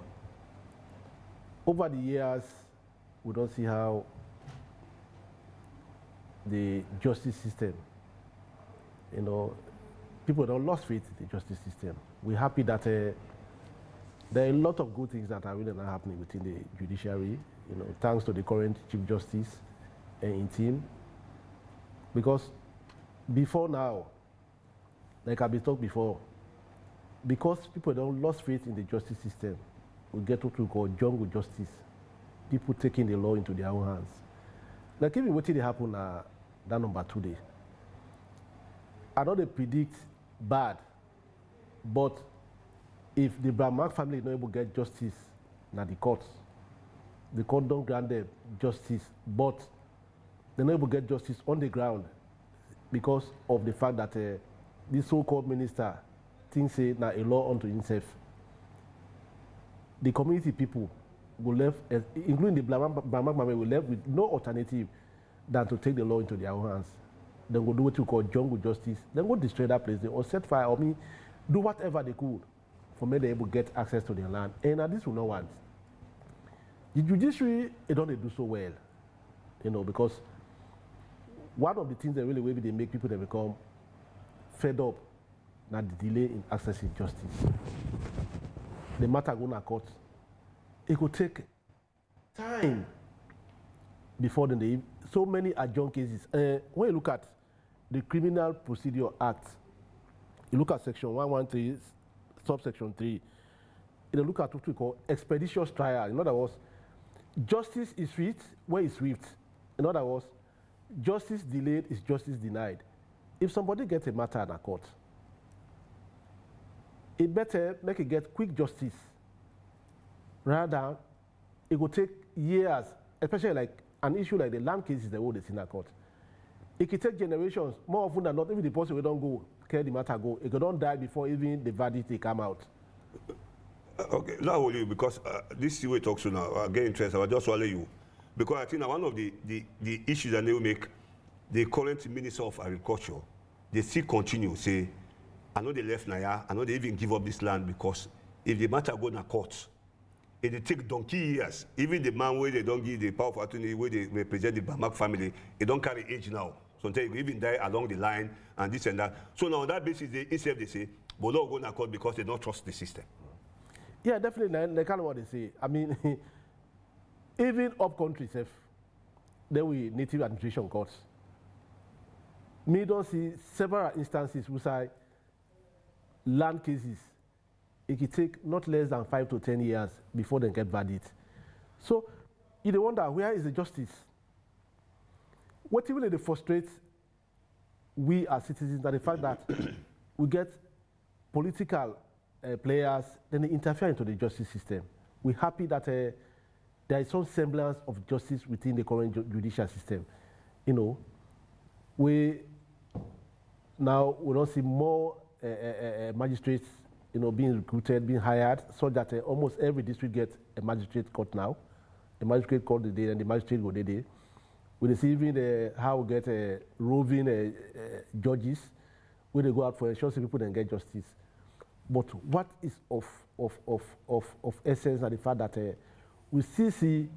Over the years, we don't see how the justice system, people don't lost faith in the justice system. We're happy that there are a lot of good things that are really not happening within the judiciary, thanks to the current Chief Justice and in team. Because before now, like I've been talked before, because people don't lost faith in the justice system, we get what we call jungle justice. People taking the law into their own hands. Like even what did happen that number 2 day. I know they predict bad, but if the Brahmak family is not able to get justice in the court don't grant them justice, but they're not able to get justice on the ground because of the fact that this so-called minister thinks a law unto himself. The community people will left, including the Brahmak family, will left with no alternative than to take the law into their own hands. Then go do what you call jungle justice. Then go destroy that place. They or set fire or do whatever they could for me to able to get access to their land. And this will not want. The judiciary, they don't do so well, because one of the things that really they make people that become fed up now the delay in accessing justice. The matter going to court. It could take time before they so many adjourned cases. When you look at the Criminal Procedure Act, You look at section 113, subsection 3. You look at what we call expeditious trial. In other words, justice is swift where it's swift. In other words, justice delayed is justice denied. If somebody gets a matter in a court, it better make it get quick justice rather than it will take years, especially like an issue like the land cases that hold in a court. It can take generations, more often than not, even the person will don't go, carry the matter go, it could don't die before even the verdict they come out. Okay, now will you, because this is way talks to now, I get interested, I'll just swallow you. Because I think that one of the issues that they will make, the current Minister of Agriculture, they still continue, say, I know they left Naya, I know they even give up this land because if the matter go to court, it will take donkey years. Even the man where they don't give the power of attorney, where they represent the Bamak family, they don't carry age now. Sometimes they even die along the line and this and that. So now on that basis, they say, but don't go to court because they don't trust the system. Yeah, definitely, they kind of what they say. I mean, even up country self, there we native administration courts. Me don't see several instances where land cases, it can take not less than 5 to 10 years before they get verdict. So you wonder, where is the justice? What really frustrates we as citizens are the fact that we get political players, then they interfere into the justice system. We're happy that there is some semblance of justice within the current judicial system. You know, we don't see more magistrates, being recruited, being hired, so that almost every district gets a magistrate court now. The magistrate court the day, and the magistrate go the day. We see even how we get roving judges, where they go out for ensuring people then get justice. But what is of essence are the fact that we still see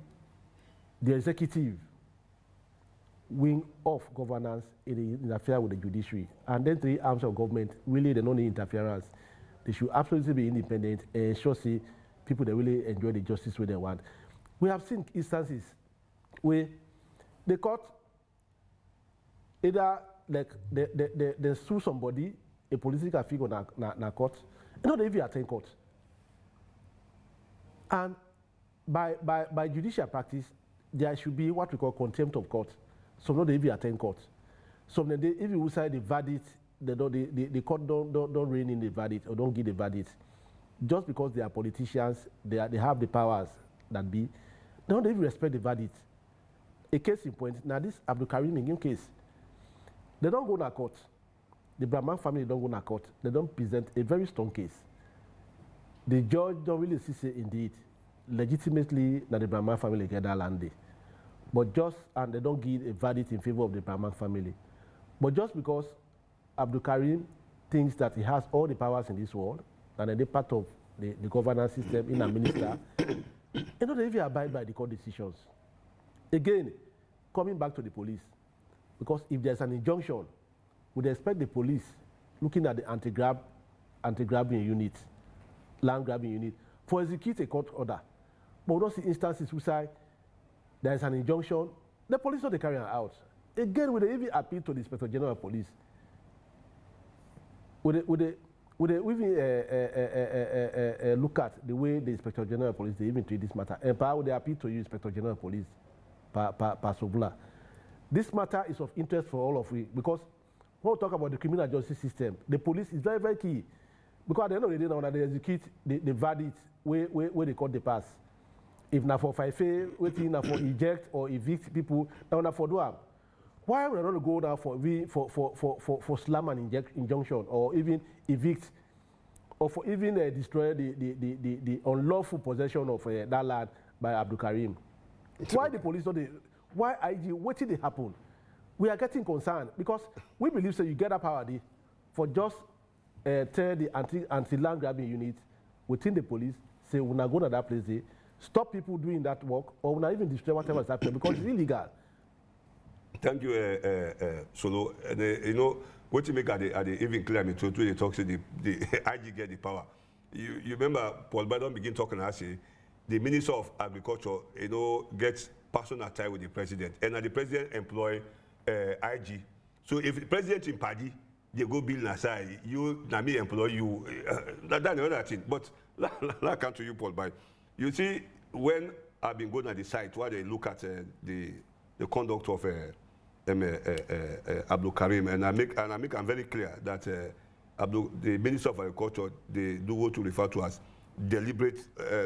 the executive wing of governance interfere with the judiciary. And then 3 arms of government, really they don't need interference. They should absolutely be independent and ensure see people that really enjoy the justice where they want. We have seen instances where the court either like they sue somebody, a political figure na court, and not even attend court. And by judicial practice, there should be what we call contempt of court. Some not even attend court. Some if you decide the verdict, the court don't rein in the verdict or don't give the verdict. Just because they are politicians, they have the powers that be, they don't even respect the verdict. A case in point, now this Abdul Karim Ingim case, they don't go to court. The Brahman family don't go to court. They don't present a very strong case. The judge don't really say indeed, legitimately that the Brahman family get that land. But and they don't give a verdict in favor of the Brahman family. But just because Abdul Karim thinks that he has all the powers in this world, and they're part of the governance system in a minister, they don't even abide by the court decisions. Again, coming back to the police, because if there's an injunction, we'd expect the police looking at the anti-grabbing unit, land grabbing unit, for execute a court order. But we don't see instances where there's an injunction, the police don't carry it out. Again, we even appeal to the Inspector General of Police. Would they even look at the way the Inspector General of Police they even treat this matter? And how would they appeal to you, Inspector General of Police, Sobula? This matter is of interest for all of we because when we talk about the criminal justice system, the police is very, very key. Because at the end of the day, now they execute the verdict where they cut the pass. If not for fail, waiting for eject or evict people, now not for do them. Why would I not go now for slam and injunction or even evict or for even destroy the unlawful possession of that land by Abdul Karim? Why the police don't? Why IG? What did it happen? We are getting concerned because we believe you get that power for just tell the anti-land grabbing unit within the police, say we're not going to that place there, stop people doing that work, or we're not even destroy whatever is happening because it's illegal. Thank you, Solo. And, what you make at the even clear me to they talk to the IG get the power. You remember Paul Biden begin talking and say the Minister of Agriculture, gets personal tie with the president, and the president employ IG. So if the president in party, they go bill aside. You, na me employ you. That's another thing. But I come to you, Paul. But you see, when I've been going at the site, where they look at the conduct of Abdul Karim, and I make I'm very clear that the Minister of Agriculture, they do what to refer to as deliberate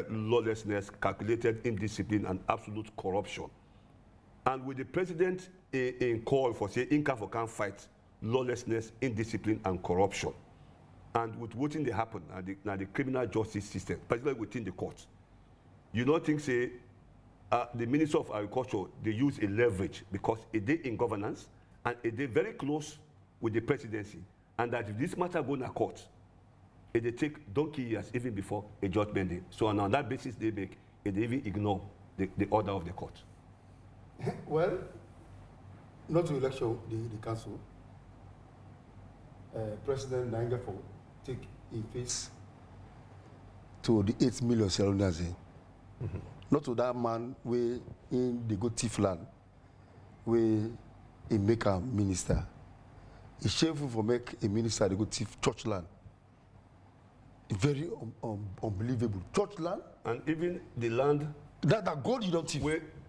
lawlessness, calculated indiscipline, and absolute corruption. And with the president in call for say Inca for can fight lawlessness, indiscipline, and corruption, and with what they happen now the criminal justice system, particularly within the courts, you don't think say the Minister of Agriculture they use a leverage because it they in governance and it they very close with the presidency, and that if this matter go to court, it they take donkey years even before a judgment day. So on that basis they make it they even ignore the order of the court. Well, not to election the council. President Nangafo take in face to the 8 million Sierra Leoneans. Not to that man where in the go thief land, where he make a minister. It's shameful for make a minister they go thief church land. Very unbelievable. Church land. And even the land that gold you don't thief.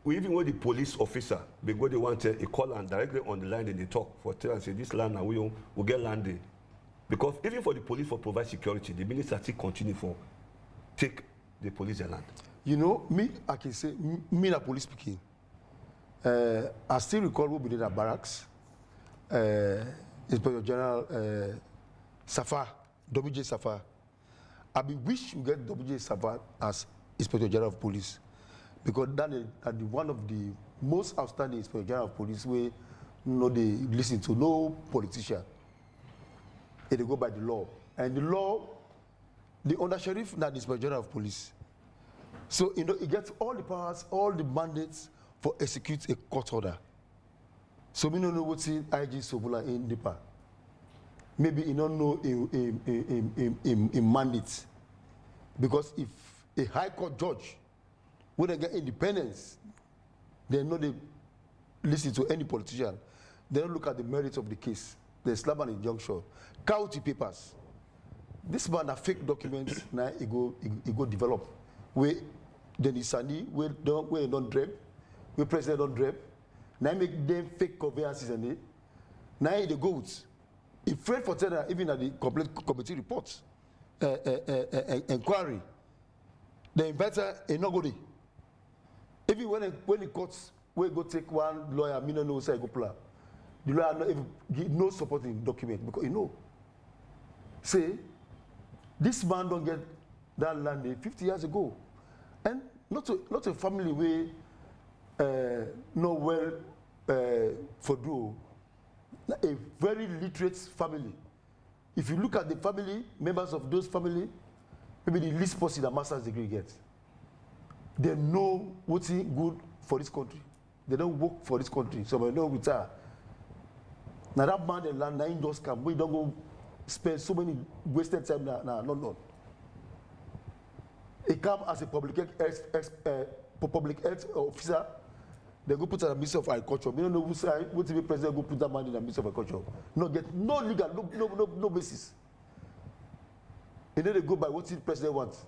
Even when the police officer, they go they want a call and directly on the line and they talk for tell and say this land now we'll get land there. Because even for the police for provide security, the minister still continue for take the police their land. You know, me, I can say, me na police speaking. I still recall we did at barracks. Inspector General Safar, WJ Safar. I be wish we get WJ Safar as Inspector General of Police. Because that is one of the most outstanding Inspector General of Police where they listen to no politician. They go by the law. And the law, the under sheriff, not the Inspector General of Police. So it gets all the powers, all the mandates for execute a court order. So we don't know what's in IG Sobula in DIPA. Maybe you don't know in mandate. Because if a high court judge when they get independence, they know they listen to any politician. They don't look at the merits of the case. They slap an injunction. County papers. This man a fake documents now he go develop. Where Denis Sani, where don't drape, where president don't drape. Now make them fake conveyances and they. Now they go with. If Fred for tell even at the committee reports, inquiry, they invite her a no go. Even when the courts will go take one lawyer, me no know say go plan. The lawyer not even give no supporting document because you know. Say this man don't get that land 50 years ago, and not a family where no well for do. A very literate family. If you look at the family members of those family, maybe the least person that master's degree gets. They know what's good for this country. They don't work for this country. So they know retire. Now that man and land, now in those camp, we don't go spend so many wasted time now. No. He come as a public health officer. They go put on the Minister of Agriculture. We don't know what the president go put that man in the Minister of Agriculture. No get no legal, no basis. And then they go by what the president wants.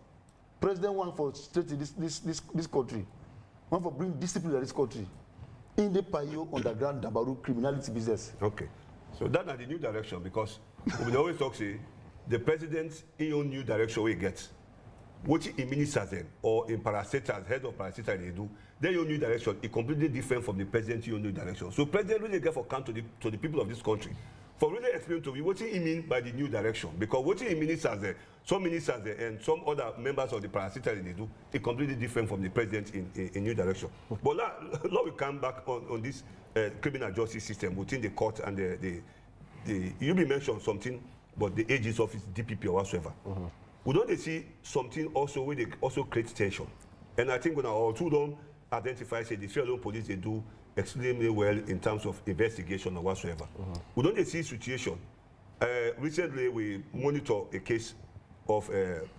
President wants for straight in this country. Want for bring discipline in this country. In the Payo underground Dabaru criminality business. Okay. So that's the new direction because we always talk say the president in your new direction we get. What in ministers then or in parastatals, head of parastatals they do, then your new direction is completely different from the president in your new direction. So president really get for count to the people of this country. For really explain to me what he mean by the new direction. Because what in ministers there, some ministers there and some other members of the parastatals they do, is completely different from the president in new direction. But now we come back on this criminal justice system within the court and you mentioned something about the AG's office, DPP or whatsoever. We don't see something also where they also create tension. And I think when our two don't identify, say the Sierra Leone police, they do extremely well in terms of investigation or whatsoever. We don't see situation. Recently, we monitor a case of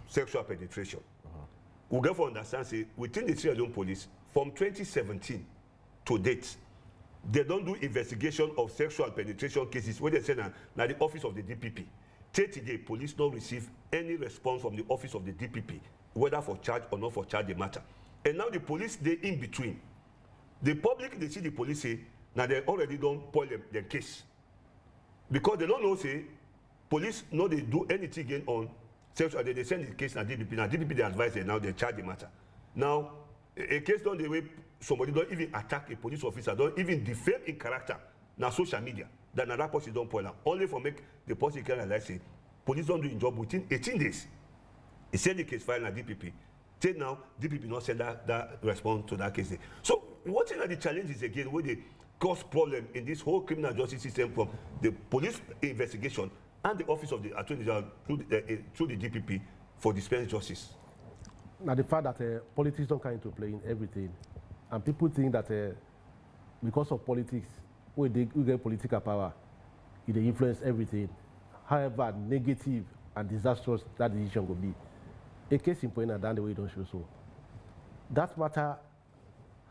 sexual penetration. We therefore understand, say, within the Sierra Leone police, from 2017 to date, they don't do investigation of sexual penetration cases where they say now the office of the DPP. Till today, police don't receive any response from the office of the DPP, whether for charge or not for charge the matter. And now the police, they in between. The public, they see the police say, now they already don't spoil their case. Because they don't know, say, police know they do anything again on sexual, they send the case to DPP. Now DPP, they advise them, now they charge the matter. Now, a case done the way somebody don't even attack a police officer, don't even defame in character, now social media, that another person don't point out. Only for make the person can realize, say, police don't do the job within 18 days. He send the case file na DPP. Till now, DPP not send that response to that case. So, what are the challenges again where they cause problem in this whole criminal justice system from the police investigation and the office of the Attorney General through the DPP for dispense justice? Now the fact that politics don't come into play in everything, and people think that because of politics, we get political power, it influence everything. However negative and disastrous that decision will be. A case in point, and down the way don't show so. That matter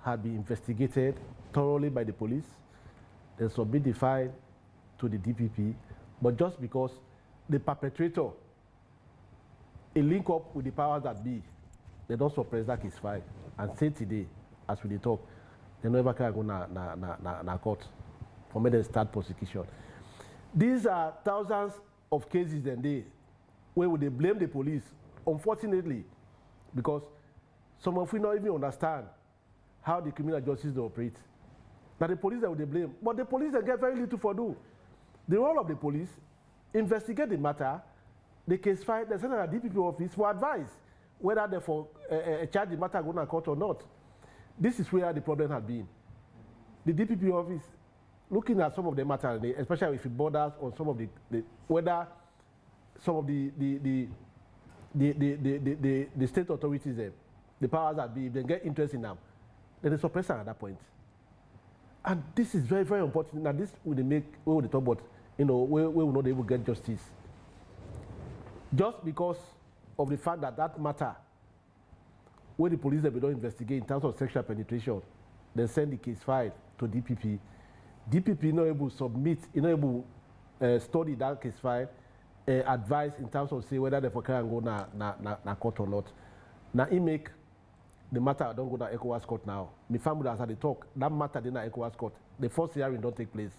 had been investigated thoroughly by the police, then submit the file to the DPP, but just because the perpetrator, a link up with the powers that be, they don't suppress that case file and say today, as we talk, they never can go na court for me to start prosecution. These are thousands of cases then where would they blame the police, unfortunately, because some of you don't even understand how the criminal justice operates. Now the police that would they blame, but the police they get very little for do. The role of the police, investigate the matter, the case file, they send to the DPP office for advice, whether they for charge the matter going to court or not. This is where the problem has been. The DPP office, looking at some of the matter, especially if it borders on some of whether some of the state authorities, the powers that be, if they get interest in them, then they suppress them at that point. And this is very, very important. Now this will make, we will talk about, we will not able to get justice. Just because of the fact that matter, where the police don't investigate in terms of sexual penetration, they send the case file to DPP. DPP not able to submit, not able to study that case file, advise in terms of say whether they for can go na court or not. Now he make the matter don't go to ECOWAS court now. My family as they talk, that matter did not ECOWAS court. The first hearing don't take place.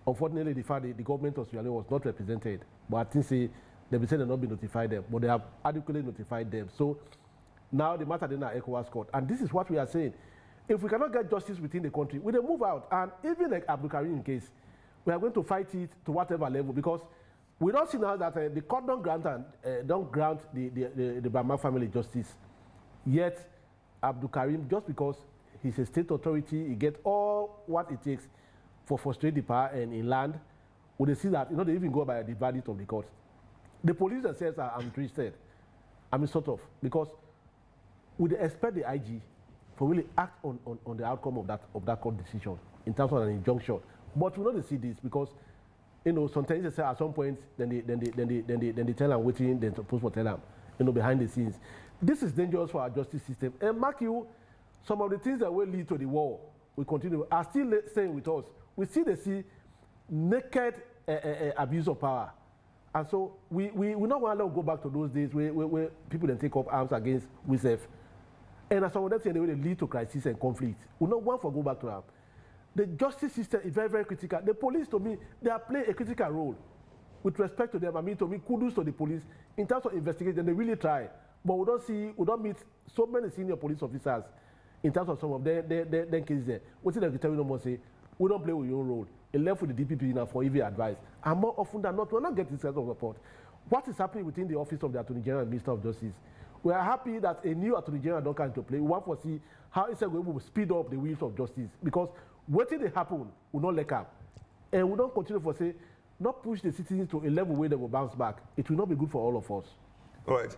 Unfortunately, the fact the government of Sierra Leone was not represented, but I think say they be saying they not be notified them, but they have adequately notified them. So now the matter did not ECOWAS court, and this is what we are saying. If we cannot get justice within the country, we will move out, and even like Abdul Karim case, we are going to fight it to whatever level, because we don't see now that the court don't grant the Brahma family justice. Yet Abdul Karim, just because he's a state authority, he get all what it takes for frustrate the power and in land, we they see that they even go by the verdict of the court. The police themselves are interested. I mean, sort of, because we expect the IG for really act on the outcome of that court decision in terms of an injunction. But we don't see this because sometimes they say at some point then they tell them waiting, they're supposed to tell them, behind the scenes. This is dangerous for our justice system. And mark you, some of the things that will lead to the war, we continue, are still staying with us. We see naked abuse of power. And so we not want to go back to those days where people then take up arms against ourselves. And as some of them say they will lead to crisis and conflict. We not want to go back to that. The justice system is very, very critical. The police, to me, they are playing a critical role. With respect to them, to me, kudos to the police. In terms of investigation, they really try. But we don't meet so many senior police officers in terms of some of their cases there. What did they tell you no more say? We don't play with your role. It left with the DPP now for EV advice. And more often than not, we're not getting this kind of report. What is happening within the office of the Attorney General and Minister of Justice? We are happy that a new Attorney General don't come into play. We want to see how it's going to speed up the wheels of justice. Because what did happen will not let up. And we don't continue to say, not push the citizens to a level where they will bounce back. It will not be good for all of us. All right.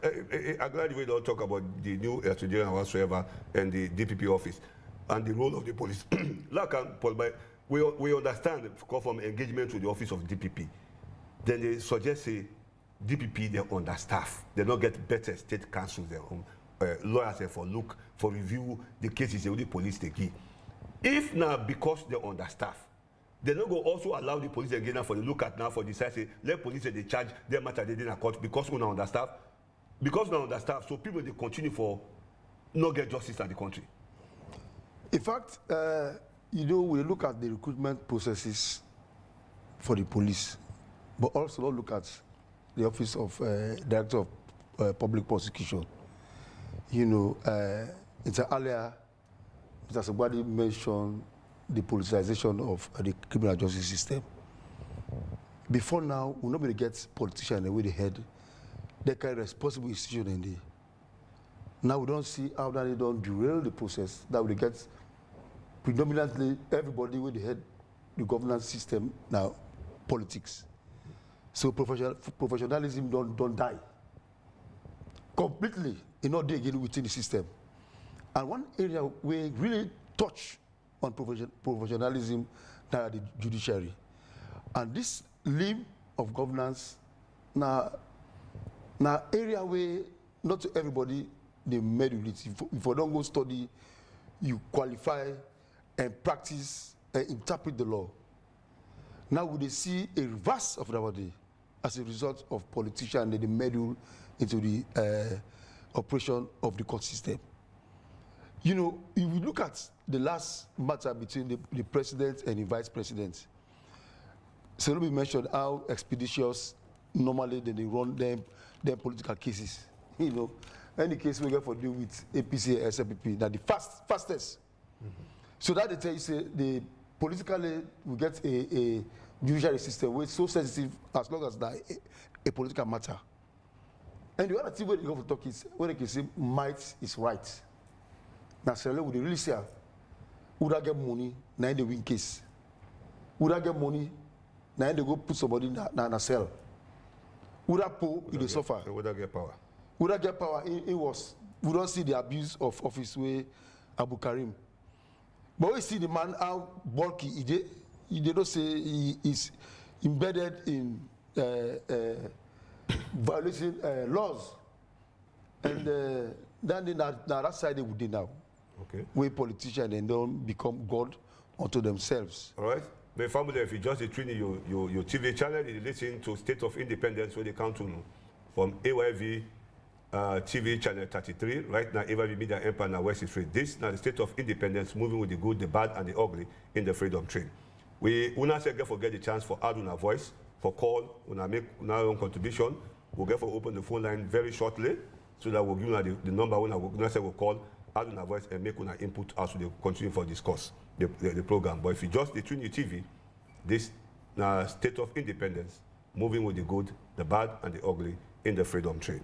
I'm glad we don't talk about the new Attorney General whatsoever and the DPP office and the role of the police. We understand from engagement with the office of DPP. Then they suggest say DPP they're understaffed. They don't get better state councils, their lawyers for review the cases the police they give. If now because they're understaffed, they don't go also allow the police again for the look at now for decide say let police say they charge their matter they didn't court because we are understaffed. Because we are understaffed, so people they continue for not get justice in the country. In fact, you know, we look at the recruitment processes for the police, but also not look at the office of Director of Public Prosecution. You know, earlier, Mr. Sobadi mentioned the politicization of the criminal justice system. Before now, we're not going to get politicians the way they head. They carry responsible institution in there. Now we don't see how that they don't derail the process, that we get predominantly everybody with the head the governance system now politics. So professionalism don't die completely in order again within the system. And one area we really touch on professionalism now the judiciary. And this limb of governance now area where not to everybody they made with it. If you don't go study, you qualify and practice and interpret the law. Now would they see a reverse of nowadays as a result of politicians and they meddle into the operation of the court system. You know, if you look at the last matter between the president and the vice president, Selobi mentioned how expeditious normally they run them political cases. You know, any case we get for deal with APC and SLPP, that the fastest. So that they tell you say the politically we get a judiciary system where it's so sensitive as long as that a political matter. And the other thing where you go for talk is when they can say might is right. Now Sierra Leone would really say, would I get money? Now they win case. Would I get money? Now they go put somebody in a cell. Would I pull in the suffer? Would I get power? Would I get power? It was. We don't see the abuse of office way Abu Karim. But we see the man how bulky he did. They don't say he is embedded in violating laws. And then that side they would do now. Okay. We politicians and don't become God unto themselves. All right. My family, if you just tune your TV channel, you listen to State of Independence where they come to know from AYV TV channel 33. Right now, AYV Media Empire now West Street. This now the State of Independence, moving with the good, the bad, and the ugly in the freedom train. We will not forget the chance for add our voice, for call, when I make our own contribution. We'll get for open the phone line very shortly, so that we'll give you the number when we'll call, add our voice, and make our input as we continue for discuss the program. But if you just tune your TV, this State of Independence, moving with the good, the bad, and the ugly in the freedom train.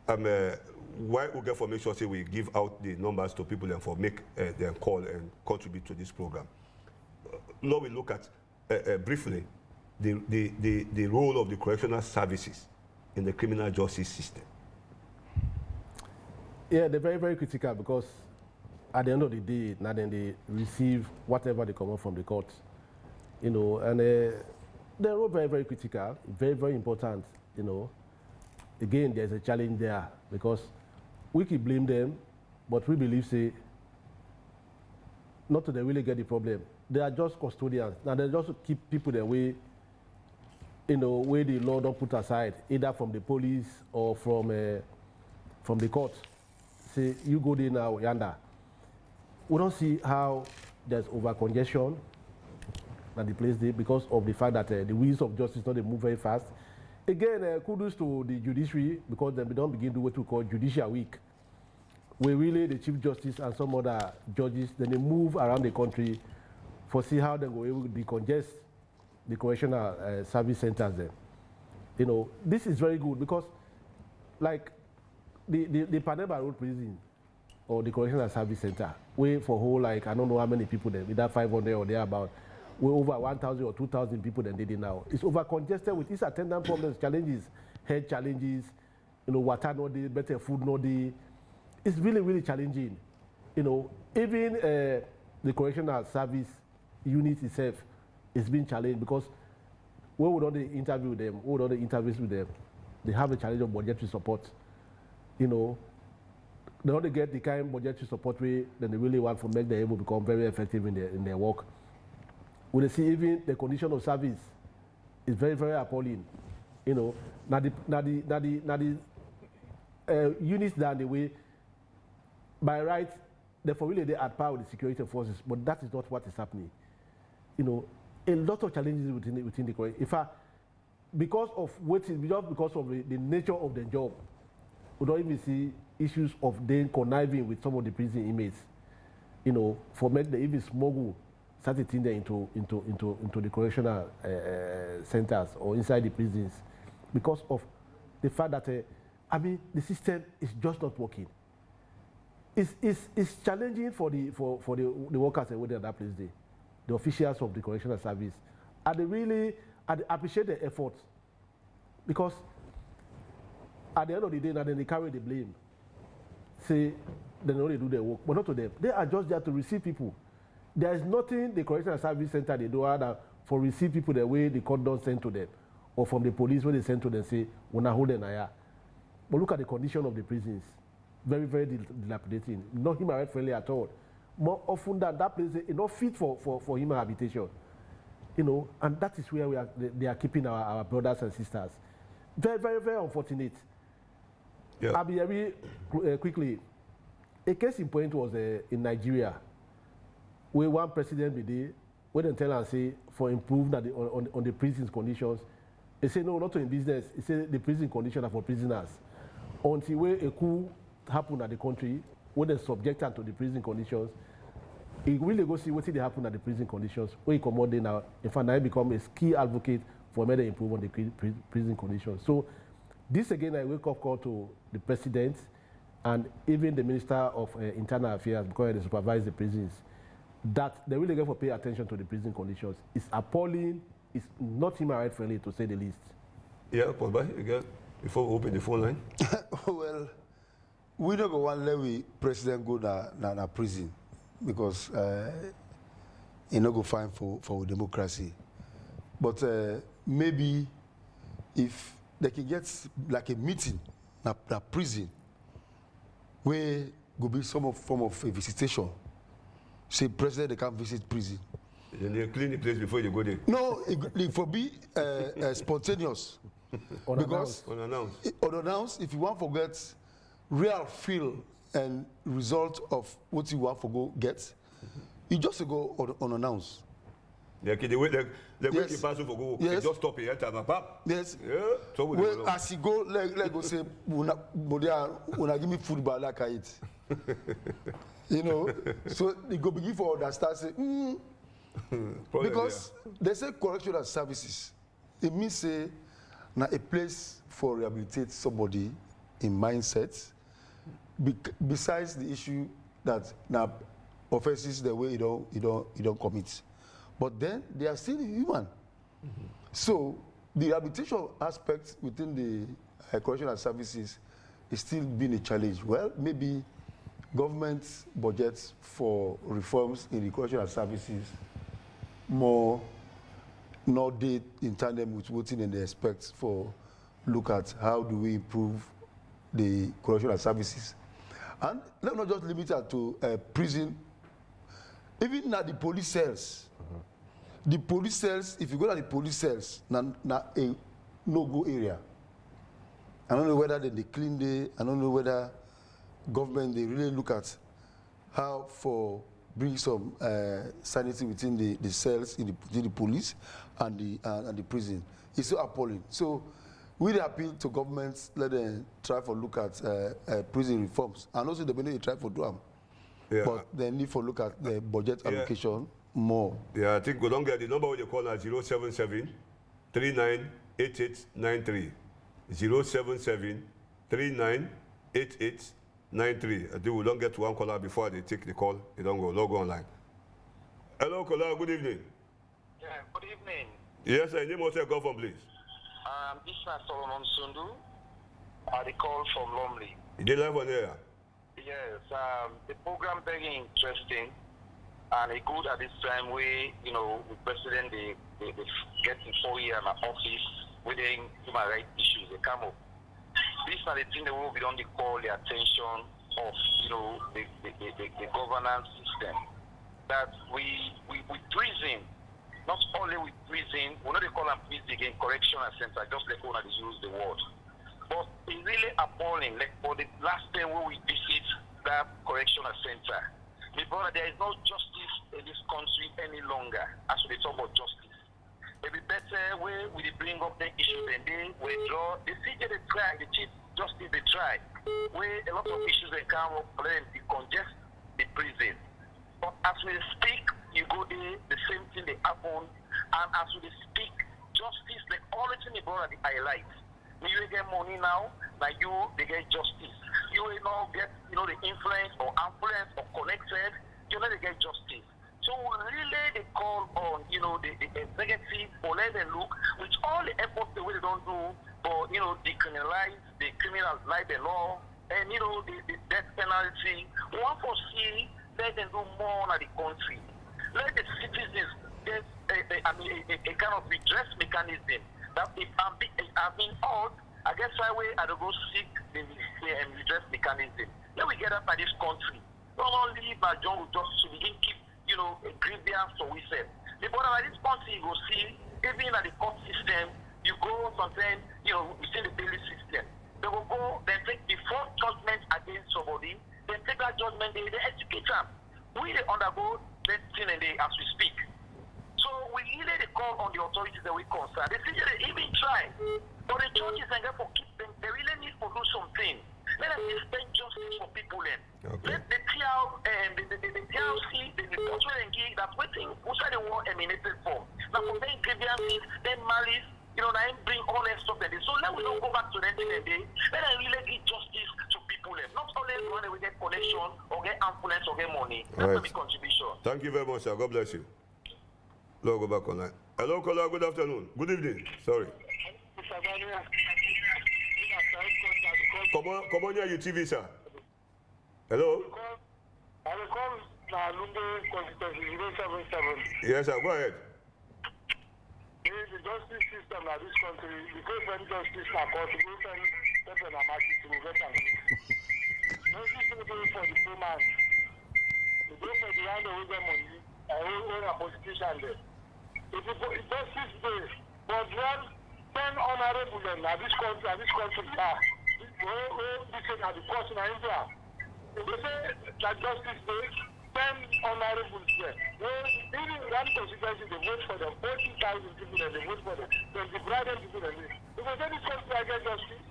Why we get for make sure say we give out the numbers to people and for make them call and contribute to this program. Now we look at briefly the role of the correctional services in the criminal justice system. Yeah, they're very, very critical because at the end of the day, now then they receive whatever they come out from the court, you know, and they're all very, very critical, very, very important, you know. Again, there's a challenge there because we can blame them, but we believe, say, not that they really get the problem. They are just custodians. Now they just keep people the way, you know, where the law don't put aside, either from the police or from the court. Say, you go there now, yonder. We don't see how there's over-congestion at the place there because of the fact that the wheels of justice don't move very fast. Again, kudos to the judiciary because they don't begin to do what we call Judicial Week, where really the Chief Justice and some other judges, then they move around the country for see how they go able to decongest the correctional service centers then. You know, this is very good because like the Panema Road Prison or the Correctional Service Center, where for whole like I don't know how many people there, either 500 or thereabout, we're over 1,000 or 2,000 people that did it now. It's over congested with its attendant problems, challenges, health challenges, you know, water no day, better food no day. It's really, really challenging. You know, even the correctional service unit itself is being challenged because when we don't interview them, when we don't interviews with them, they have a challenge of budgetary support. You know, they only get the kind of budgetary support way that they really want for make them able to become very effective in their work. We see even the condition of service is very, very appalling. You know, now the units down the way, by right, therefore really they are at par with the security forces, but that is not what is happening. You know, a lot of challenges within the in fact, because of the nature of the job, we don't even see issues of them conniving with some of the prison inmates, you know, for make them even smuggle certain things into the correctional centers or inside the prisons, because of the fact that the system is just not working. It's challenging for the workers within that place there, the officials of the correctional service, and they appreciate the effort, because at the end of the day, now then they carry the blame. Say they only do their work, but not to them. They are just there to receive people. There is nothing the correctional service center they do other for receive people the way the court don't send to them, or from the police when they send to them say, "We're not holding here." But look at the condition of the prisons, very, very dilapidating, not human rights friendly at all. More often than that place is not fit for human habitation. You know, and that is where they are keeping our brothers and sisters. Very, very, very unfortunate. Yeah. I'll be very quickly. A case in point was in Nigeria, where one president be there, when they tell and say for improve that on the prison's conditions, they say no, not in business. They say the prison conditions are for prisoners. Until where a coup happened at the country, when they subject them to the prison conditions, it really go see what they happen at the prison conditions. Where he come out there now, in fact, now he become a key advocate for better improve on the prison conditions. So this again, I wake up call to the president and even the Minister of Internal Affairs, because they supervise the prisons, that they really get for pay attention to the prison conditions. It's appalling. It's not human rights friendly, to say the least. Yeah, Paul, again, before we open the phone line. Well, we don't go one let we president go na prison, because he no go fine for democracy. But maybe if they can get like a meeting na prison, where go be some form of a visitation. Say president they can't visit prison. Then they clean the place before you go there. No, it for be spontaneous. Because unannounced, if you want to get real feel and result of what you want to go get, you just go unannounced. Yeah, the way Yes. you pass over go, Yes. they just stop here, pap. Yes. Yeah. So we Well, as you go, let go say, when I give me food, but like I eat. You know, so they go begin for understand say, because they say correctional services, it means say now a place for rehabilitate somebody in mindset. Besides the issue that now offenses the way you don't commit, but then they are still human. So the rehabilitation aspect within the correctional services is still being a challenge. Well, maybe government budgets for reforms in the correctional services more not date in tandem with what they expect for look at how do we improve the correctional services. And let's not just limit it to prison, even at the police cells. The police cells, if you go to the police cells, na a no-go area. I don't know whether they clean it, I don't know whether government, they really look at how for bring some sanity within the cells within the police and the prison. It's so appalling. So we appeal to governments, let them try for look at prison reforms. And also they may try for do them. Yeah. But they need for look at the budget allocation more. Yeah, I think go don't get the number you call at 077 398893. 077 398893. I think we don't get one caller before they take the call. They don't go log online. Hello, caller. Good evening. Yeah, good evening. Yes, I name also go from please. This is Solomon Sundu. The call from Lumley. You did live on air. Yes, the program very interesting and it good at this time where, you know, the president they get in 4 years in office within human rights issues they come up. These are the things that we don't call the attention of, the governance system. That we prison, not only with prison, we know they call them prison again, correctional center, just like when they use the word. But it's really appalling. Like for the last time when we visit that correctional center, my brother, there is no justice in this country any longer as we talk about justice. It be better where we bring up the issues and they withdraw. The CJ they try, the Chief Justice they try. Where a lot of issues they come up, then they congest the prison. But as we speak, you go there, the same thing they happen, and as we speak, justice, like all the thing they brought the highlight. You get money now, like you, they get justice. You will not get, the influence or influence or connected, they get justice. So really they call on, the executive for let them look, with all the efforts the way they don't do, for, decriminalize, the criminals like the law, and, the death penalty. One for see, let them do more on the country. Let the citizens get a kind of redress mechanism. That if I'm being out, I guess I go seek the redress mechanism. Then we get up by this country. Don't only leave my John with justice to begin keep, a grievance or we said. The bottom of this country, you go see, even at the court system, you go sometimes, within the bailiff system. They will go, then take before judgment against somebody, then take that judgment, they educate them. We they undergo that thing and they as we speak. So we really call on the authorities that we concern. They say they even try, but the judges and therefore keep them. They really need to do something. Let us extend justice for people then. Okay. Let the TRC, the portrait and give that waiting outside the war emanated from. Now for them grievances, then malice, now bring all that stuff and so let we don't go back to that thing and day. Let us really give justice to people then. Not only when we get connection or get influence or get money. That's the contribution. Thank you very much, sir. God bless you. Let's go back online. Hello, caller. Good afternoon. Good evening. Sorry. Come on here, you TV, sir. Hello? I will call Lumbe constituency 077. Yes, sir. Go ahead. The justice system in this country, the government justice now court, the government pepper and market to get and justice will go for the poor man. The go for the hand over the money, own a prosecution there. If the justice day, but one 10 honorable men at this country, this is at the court in India. They say that justice day, 10 honorables there. Even one constituency, they vote for them, 40,000 people and they vote for them. There's the brother people and this. Because then this country I get justice.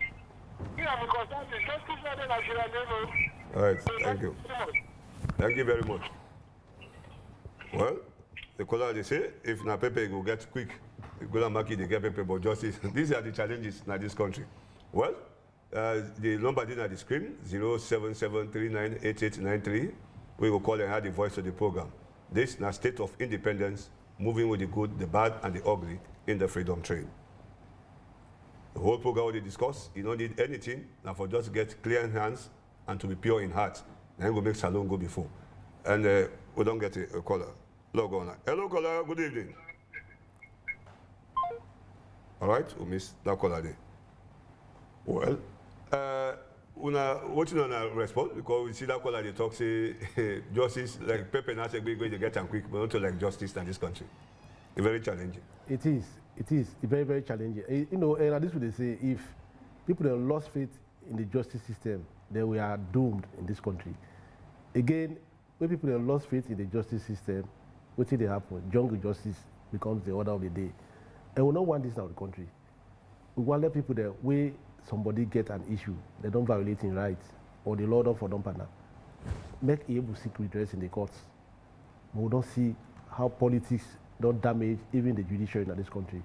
Here I'm concerned with justice at the national level. All right, thank you. Thank you very much. Well, the caller they say, if na paper go get quick, go and market they get paper, but justice. These are the challenges in this country. Well, the number is on the screen, 077398893. We will call and add the voice of the program. This is a state of independence, moving with the good, the bad, and the ugly in the freedom train. The whole program we discuss, you don't need anything, now for just get clear in hands and to be pure in heart. Then we'll make Salon go before. And we don't get a caller. Log on. Hello, caller. Good evening. All right, we missed that caller there. Well, we're waiting on a response because we see that caller they talk say justice like Pepe now say going to get them quick, but not to like justice in this country. It's very challenging. It is very, very challenging. And this would they say if people have lost faith in the justice system, then we are doomed in this country. Again, when people have lost faith in the justice system, what did they happen? Jungle justice becomes the order of the day. And we don't want this in our country. We want to let people that way somebody get an issue, they don't violate in rights, or the law for don't partner, make able to seek redress in the courts. But we don't see how politics don't damage even the judiciary in this country.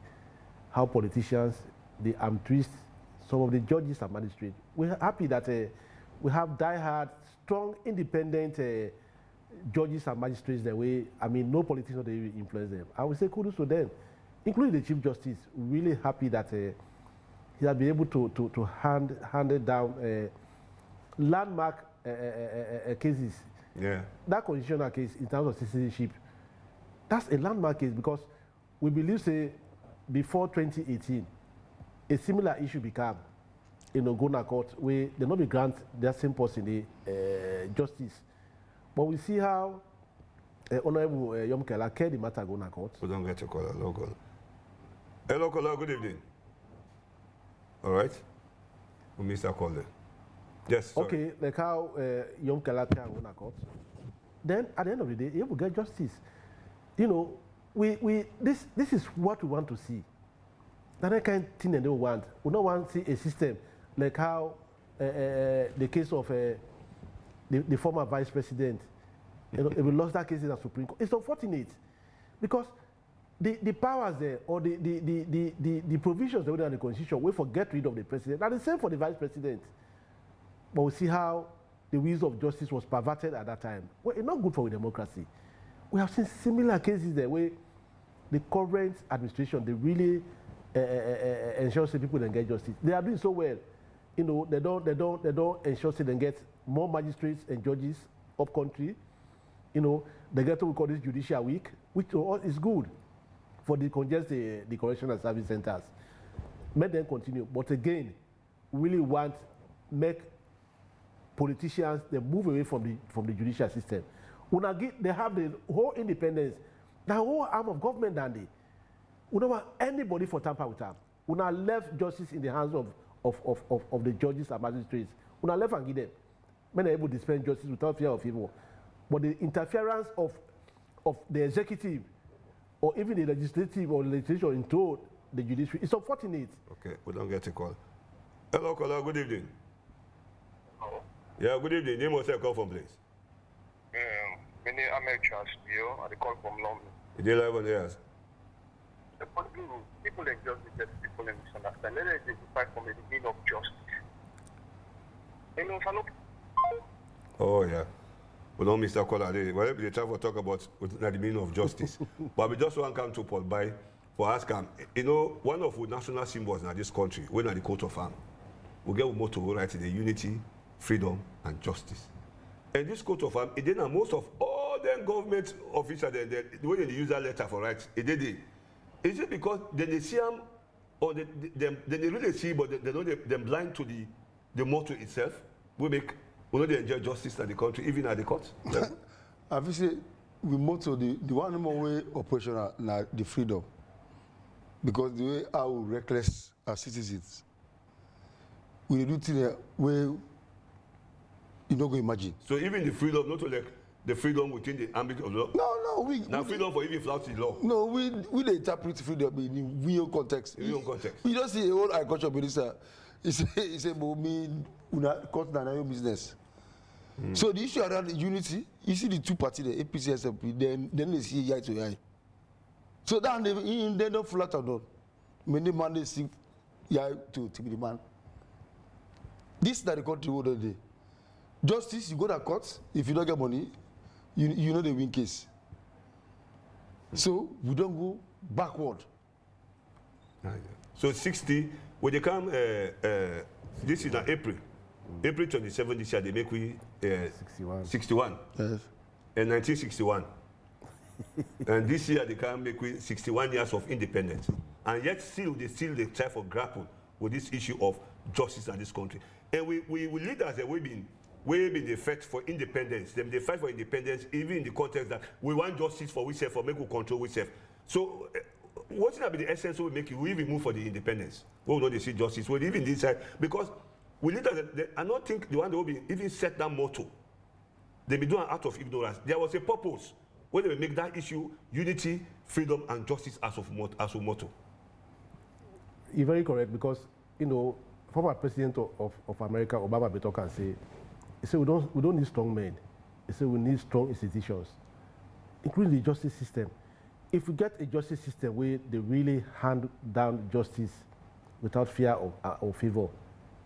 How politicians, they twist some of the judges and magistrates. We're happy that we have die-hard, strong, independent judges and magistrates that way. I mean, no politician they influence them. I would say kudos to them, including the Chief Justice. Really happy that he has been able to hand down landmark cases. Yeah. That constitutional case in terms of citizenship, that's a landmark case because we believe, say, before 2018, a similar issue became. go na court, they not be grant that same person the justice. But we see how Honorable Yom Kela carry the matter go na court. We don't get a caller. Local. Hello, caller. Good evening. All right. We missed our caller. Yes. Sorry. Okay, like how Yom Kela can go na court. Then at the end of the day, he will get justice. You know, this is what we want to see. That kind of thing they don't want. We don't want to see a system like how the case of the former vice president. You know, we lost that case in the Supreme Court. It's unfortunate because the powers there or the provisions that were in the Constitution, we forget rid of the president. And the same for the vice president. But we see how the wheels of justice was perverted at that time. Well, it's not good for democracy. We have seen similar cases there where the current administration, they really ensure that people don't get justice. They are doing so well. You know, they don't ensure that they get more magistrates and judges up country. You know, they get what we call this judicial week, which is good for the congest the correctional service centers. Make them continue. But again, we really want make politicians they move away from the judicial system. They have the whole independence, the whole arm of government, and we don't want anybody for tamper with them. We now left justice in the hands of the judges and magistrates. We now left and give them. Men are able to dispense justice without fear of evil. But the interference of the executive or even the legislative or legislation into the judiciary is unfortunate. Okay, we don't get a call. Hello, caller. Good evening. Yeah, good evening. Name yourself, call from place. My name is Ahmed Charles Bio, and I call from London. You did live on the years. People in justice that people in misunderstand. Let us identify from the meaning of justice. You know, Oh, yeah. We don't miss that caller. Well, they try to talk about the meaning of justice. But we just want to come to Paul by for ask him. You know, one of the national symbols in this country, when at the coat of arms, we get a motto right the unity, freedom, and justice. And this coat of arms, it did most of all the government officials, when they use that letter for rights, it did it. Is it because they see them, or they really see, but they know they're blind to the motto itself? We know they enjoy justice in the country, even at the courts. Yeah. Have you said we motto the one more way operational now the freedom, because the way how reckless our citizens, we do things where you don't go imagine. So even the freedom, not like the freedom within the ambit of law. No, freedom for even flouting law. No, we interpret freedom in real context. In real context. We don't see a whole agriculture minister. He say, "But me, una cut down your business." So the issue around the unity, you see the two parties, the APC and SLP, then they see eye to eye. So that they don't flatter down. Many man they see eye to the man. This is the country what they do. Justice, you go to court. If you don't get money, you know the win case. So we don't go backward. So 60, when they come, this is in April. April 27 this year, they make we 61. Yes. And 1961. And this year they can make we 61 years of independence. And yet they try to grapple with this issue of justice in this country. And we leaders that we've been the fight for independence. They fight for independence even in the context that we want justice for ourselves, for make we control ourselves. So what's going to be the essence we make we even move for the independence? We will not see justice. We even decide because we leaders, I don't think the one that will be even set that motto. They be doing out of ignorance. There was a purpose when they make that issue unity, freedom, and justice as a motto. You're very correct because former president of America, Obama, be talk and say, he said we don't need strong men. He said we need strong institutions, including the justice system. If we get a justice system where they really hand down justice without fear or favor,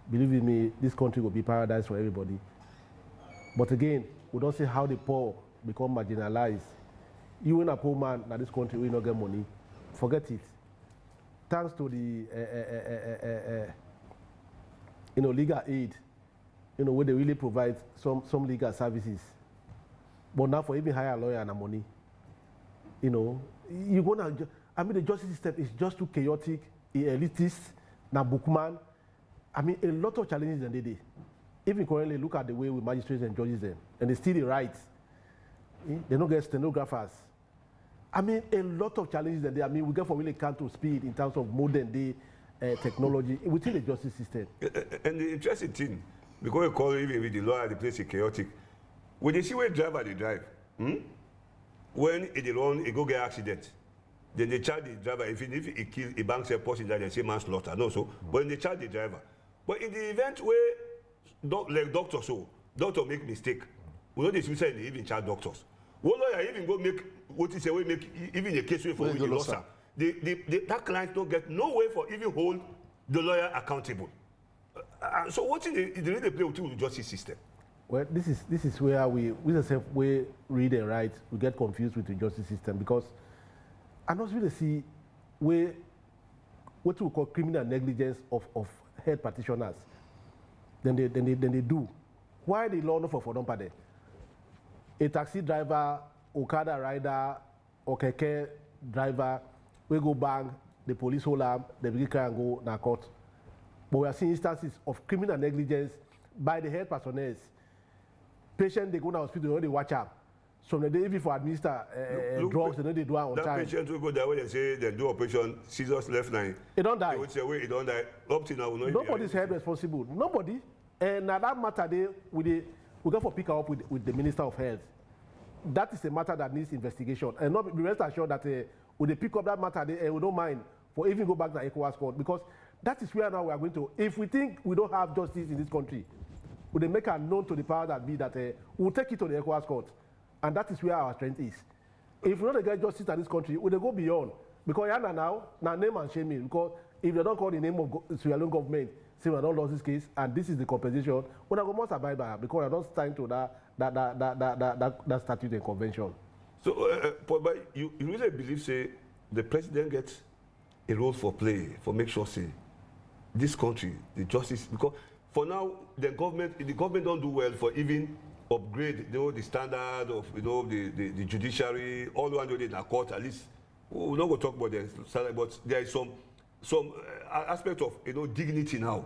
believe me, this country will be paradise for everybody. But again, we don't see how the poor become marginalized. You and a poor man in this country will not get money. Forget it. Thanks to the legal aid, where they really provide some legal services. But now for even hire a lawyer and money, the justice system is just too chaotic, elitist, na bookman. I mean, a lot of challenges than they did. Even currently, look at the way we magistrates and judges them, and they still the rights. They don't get stenographers. I mean, a lot of challenges that they. I mean, we get from really count to speed in terms of modern day technology within the justice system. And the interesting thing, because you call even with the lawyer, the place is chaotic. When they see where driver they drive, when they run, he go get accident. Then they charge the driver. If he kill a bank passenger, they say manslaughter. No, so but they charge the driver. But in the event where like doctor make mistake, we know the suicide they even charge doctors. One lawyer even go make what he say we make even a case way for the loss. That client don't get no way for even hold the lawyer accountable. So what is the really play with the justice system? Well, this is where we read and write, we get confused with the justice system because I not really see where what we call criminal negligence of head practitioners. Then they do. Why the law not for them pade? A taxi driver, Okada rider, or keke driver, we go bang, the police hold up, the big car and go na court. But we are seeing instances of criminal negligence by the head personnel. Patient they go to hospital, they watch up. So the day even for administer drugs, they know they do it on that time. That patient will go there when they say they do operation, scissors left line. He don't die. They would say, wait, he don't die. Up to now, nobody's held responsible. Nobody. And now that matter, we go for pick up with the Minister of Health. That is a matter that needs investigation. And not be rest assured that when they pick up that matter, we don't mind for even go back to the ECOWAS court because that is where now we are going to. If we think we don't have justice in this country, we they make it known to the power that be that we'll take it to the ECOWAS court. And that is where our strength is. If we don't get justice in this country, we they go beyond. Because now name and shame me. Because if they don't call the name of Sierra Leone government, say we don't lost this case, and this is the compensation, we go must abide by because we are not signed to that statute and convention. So, but you really believe, say, the president gets a role for play for make sure, say, this country, the justice, because for now the government don't do well for even upgrade the standard of the judiciary. All one do in a court at least. We're not going to talk about the standard, but there is some aspect of dignity now.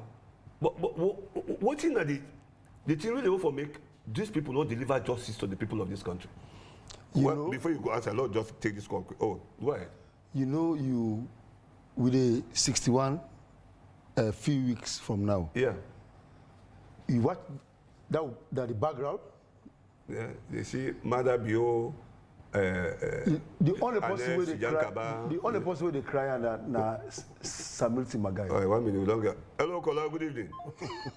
But what thing that the thing really for make these people not deliver justice to the people of this country? Before you go answer, Lord, just take this call. Oh, go ahead. You with a 61 a few weeks from now. Yeah. You watch that the background. Yeah, they see Mother Bio. The only person where they cry. The only person where they cry na Samuel Timagai. Oh, 1 minute longer. Hello, Kola. Good evening.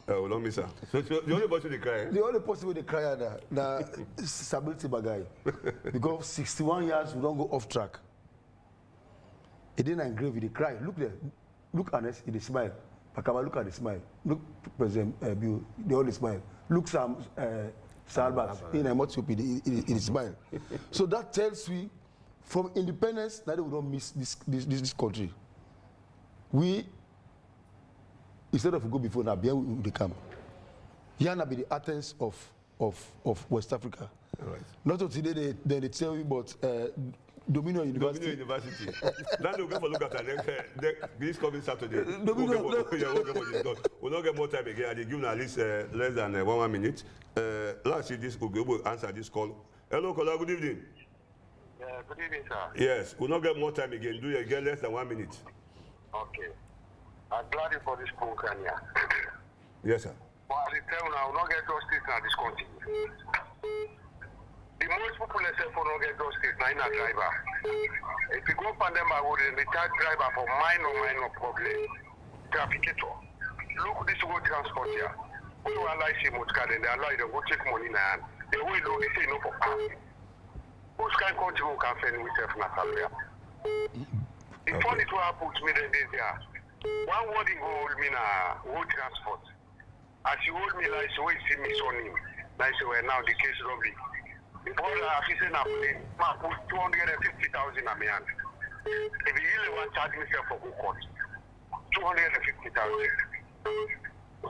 Oh, don't miss her. So the only person they cry. The only person where they cry na Samuel Timagai, because 61 years we don't go off track. He didn't engrave. They cry. Look there. Look Ernest. He smile. Pakama, look at the smile. Look President Bio. They all smile. Look Sam. Salbas in a much in smile. So that tells we from independence that we don't miss this country. We instead of go before now, we come. Here now be the Athens of West Africa. Right. Not until they tell you about Dominion University. Now we'll go for look at this coming Saturday. We'll not get more time again. They give at least less than 1 minute. Let's see this. We'll be able to answer this call. Hello, caller. Good evening. Good evening, sir. Yes, we'll not get more time again. Do you get less than 1 minute? Okay. I'm glad for this program here. Yes, sir. But as I tell you now, we'll not get justice in this country. The most people say for not get justice now in a driver. If you go up on them, I would they charge driver for minor problem. Trafficator. Look this road transport here. Who allow you to car then they allow you to go take money in hand. They will look, they say no for parking. Who's kind of country who can fend with self in a salary? The funny to happen to me then this year. One word he hold me na road transport. As you hold me like so he see me son him. Like so now the case will be. Before I say now put 250,000 in my hand. If you really want to charge myself for good court, 250,000.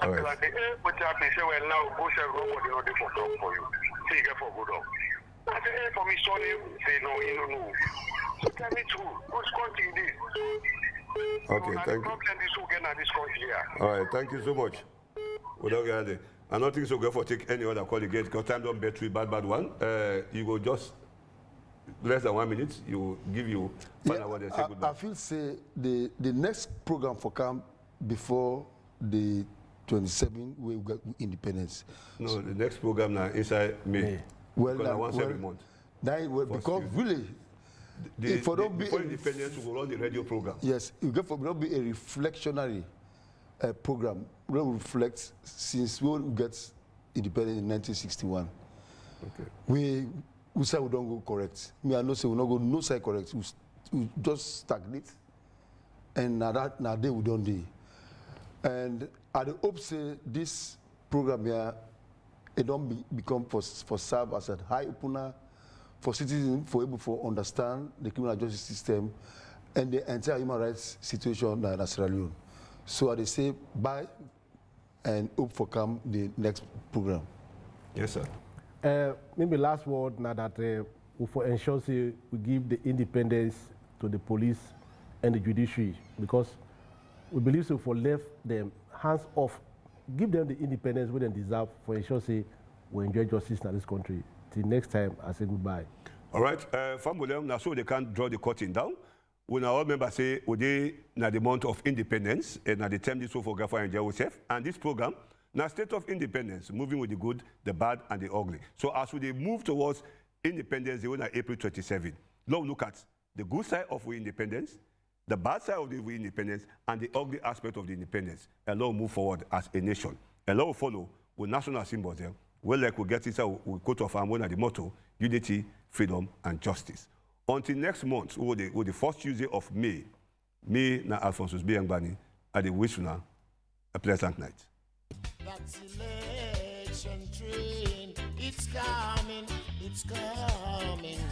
All right. I say, but I say, well now go sell nobody no dey for talk for you. Say you get for good dog. I say, for me son him say no, you know. So tell me true. Who's country this? Okay, so now thank the you. problem is who get at this country here. All right, thank you so much. We don't get it. I don't think so go for take any other call again because time don't bet three bad one. You go just less than 1 minute, you give you final word and say goodbye. I feel say the next program for camp before the 27 we get independence. No, the next program now inside May. Well, Because I now, once every month. Because Tuesday. really, if for don't be before a- independence, we will run the radio program. yes, it will be a reflectionary program. We will reflect since we get independent in 1961. Okay. We say we don't go correct. Me, I know say we not go no side correct. We just stagnate, and now day we don't do. And I dey hope say this program here, it don't become for serve as a high opener for citizens for able to understand the criminal justice system and the entire human rights situation in Sierra Leone. So I dey say bye and hope for come the next program. Yes, sir. Maybe last word now that we for ensure say we give the independence to the police and the judiciary because we believe so for left them hands off, give them the independence we they deserve for ensure say we enjoy justice in this country. Till next time, I say goodbye. All right, Fambolem, now so they can't draw the curtain down. We now all remember say we na the month of independence and at the time this for Gaffer and Joseph and this program now state of independence, moving with the good, the bad, and the ugly. So as we move towards independence, they will na April 27. Now look at the good side of we independence, the bad side of the we independence, and the ugly aspect of the independence. And now move forward as a nation. And now follow with national symbols there. Well, like we get inside, we quote of our the motto, unity, freedom, and justice. Until next month, with the first Tuesday of May, me na Alphonsus Biangbani, at the wish you a pleasant night. That's election train. It's coming now.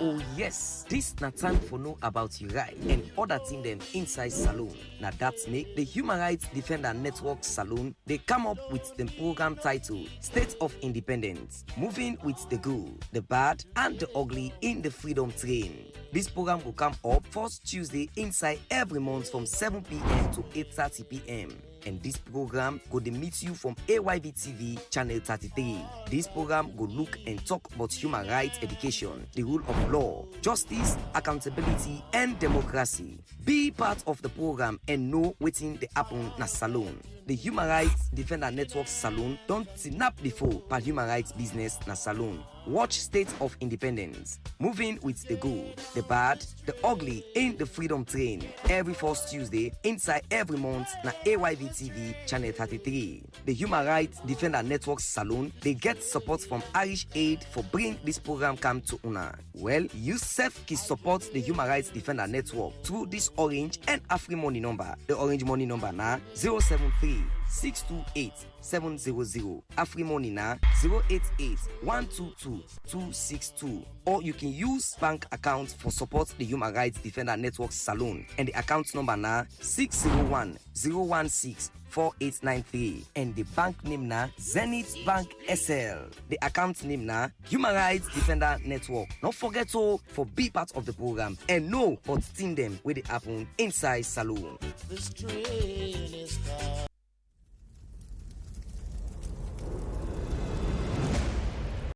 Oh yes, this na time for know about you right and other thing them inside saloon. Now that make the Human Rights Defender Network Saloon, they come up with the program title State of Independence, moving with the good, the bad, and the ugly in the freedom train. This program will come up first Tuesday inside every month from 7 p.m. to 8:30 p.m. And this program go dey meet you from AYV TV channel 33. This program go look and talk about human rights education, the rule of law, justice, accountability, and democracy. Be part of the program and know wetin dey happen na saloon. The Human Rights Defender Network Saloon don't snap before per human rights business na saloon. Watch State of Independence, moving with the good, the bad, the ugly in the freedom train every first Tuesday inside every month na AYV TV channel 33. The Human Rights Defender Network Saloon, they get support from Irish Aid for bring this program come to una. Well, you self can support the Human Rights Defender Network through this Orange and Afri money number. The Orange money number na 073-628-700. Afri money na 088-122-262. Or you can use bank account for support the Human Rights Defender Network Saloon. And the account number na 601-016-4893. And the bank name na Zenith Bank SL. The account name na Human Rights Defender Network. Don't forget to for be part of the program and know but thing them where they happen inside saloon. This train is coming.